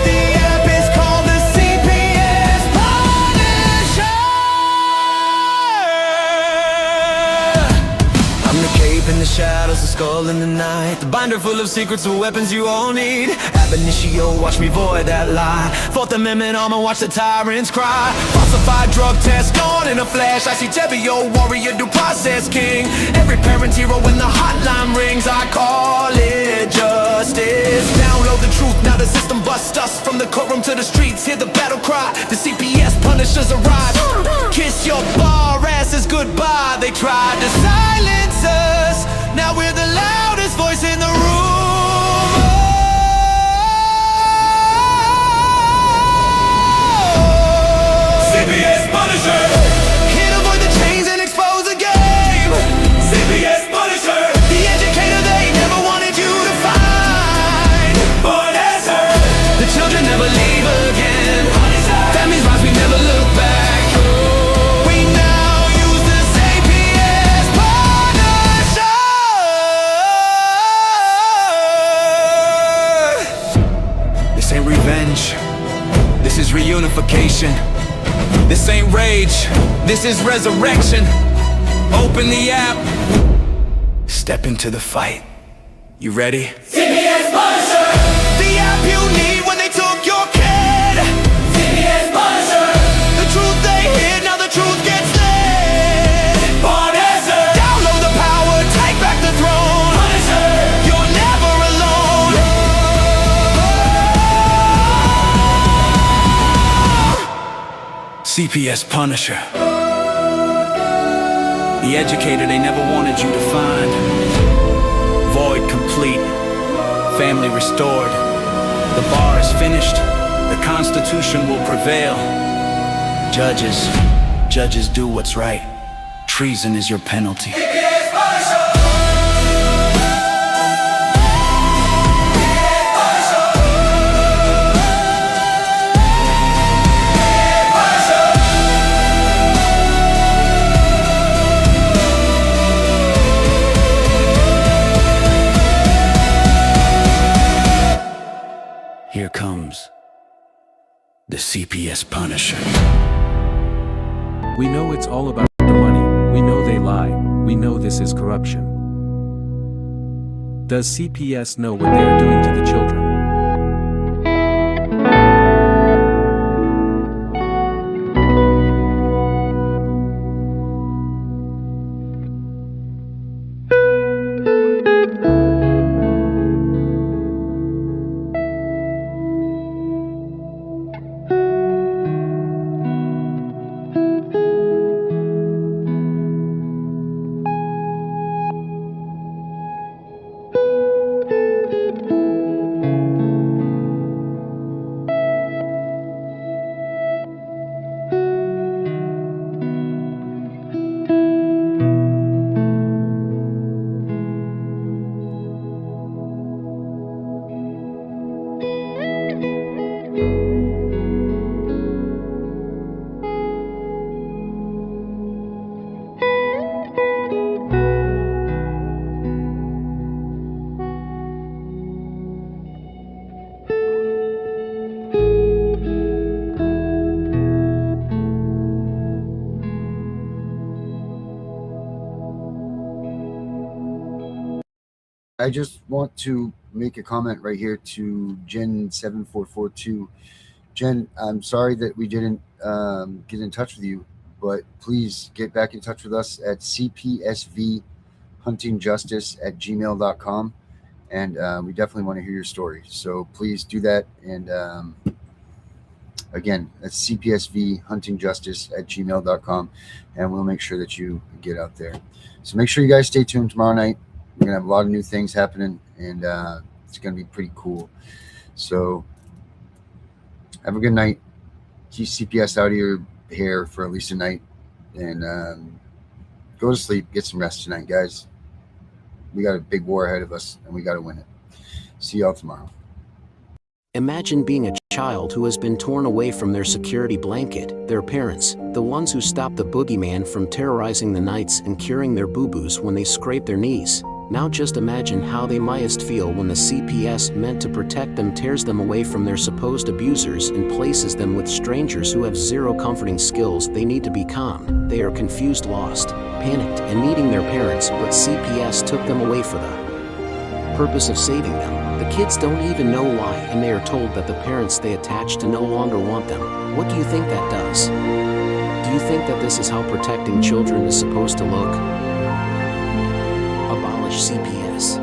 H: The app is called the CPS Punisher. I'm the cape in the shadows, the skull in the night, the binder full of secrets, the weapons you all need. Ab initio, watch me void that lie. Fourth Amendment armor, watch the tyrants cry. Falsified drug test gone in a flash. I see Tebio, warrior, due process king. Every parent's hero when the hotline rings. I call it justice. Download the truth, now the system busts us. From the courtroom to the streets, hear the battle cry. The CPS Punishers arrive. Kiss your bar asses goodbye. They tried to silence us, now we're the loudest voice in the room.
C: CPS Punisher.
H: Here to avoid the chains and expose the game.
C: CPS Punisher.
H: The educator they never wanted you to find.
C: Punisher.
H: The children never leave again. Families rise, we never look back. We now use the CPS Punisher. This ain't revenge. This is reunification. This ain't rage. This is resurrection. Open the app. Step into the fight. You ready?
C: CPS Punisher.
H: The app you need when they took your kid.
C: CPS Punisher.
H: The truth they hid, now the truth gets lit.
C: Punisher.
H: Download the power, take back the throne.
C: Punisher.
H: You're never alone. CPS Punisher. The educator they never wanted you to find. Void complete. Family restored. The bar is finished. The Constitution will prevail. Judges do what's right. Treason is your penalty.
C: CPS Punisher.
I: Here comes
G: CPS Punisher.
J: We know it's all about the money, we know they lie, we know this is corruption. Does CPS know what they are doing to the children?
D: I just want to make a comment right here to Jen7442. Jen, I'm sorry that we didn't get in touch with you, but please get back in touch with us at cpsvhuntingjustice@gmail.com, and we definitely want to hear your story. So please do that. And again, that's cpsvhuntingjustice@gmail.com, and we'll make sure that you get out there. So make sure you guys stay tuned tomorrow night. We're going to have a lot of new things happening, and it's going to be pretty cool. So have a good night. Keep CPS out of your hair for at least a night, and go to sleep. Get some rest tonight, guys. We got a big war ahead of us, and we got to win it. See y'all tomorrow.
K: Imagine being a child who has been torn away from their security blanket, their parents, the ones who stopped the boogeyman from terrorizing the nights and curing their boo-boos when they scrape their knees. Now just imagine how they mightest feel when the CPS meant to protect them tears them away from their supposed abusers and places them with strangers who have zero comforting skills. They need to be calm. They are confused, lost, panicked, and needing their parents, but CPS took them away for the purpose of saving them. The kids don't even know why, and they are told that the parents they attach to no longer want them. What do you think that does? Do you think that this is how protecting children is supposed to look? Abolish CPS.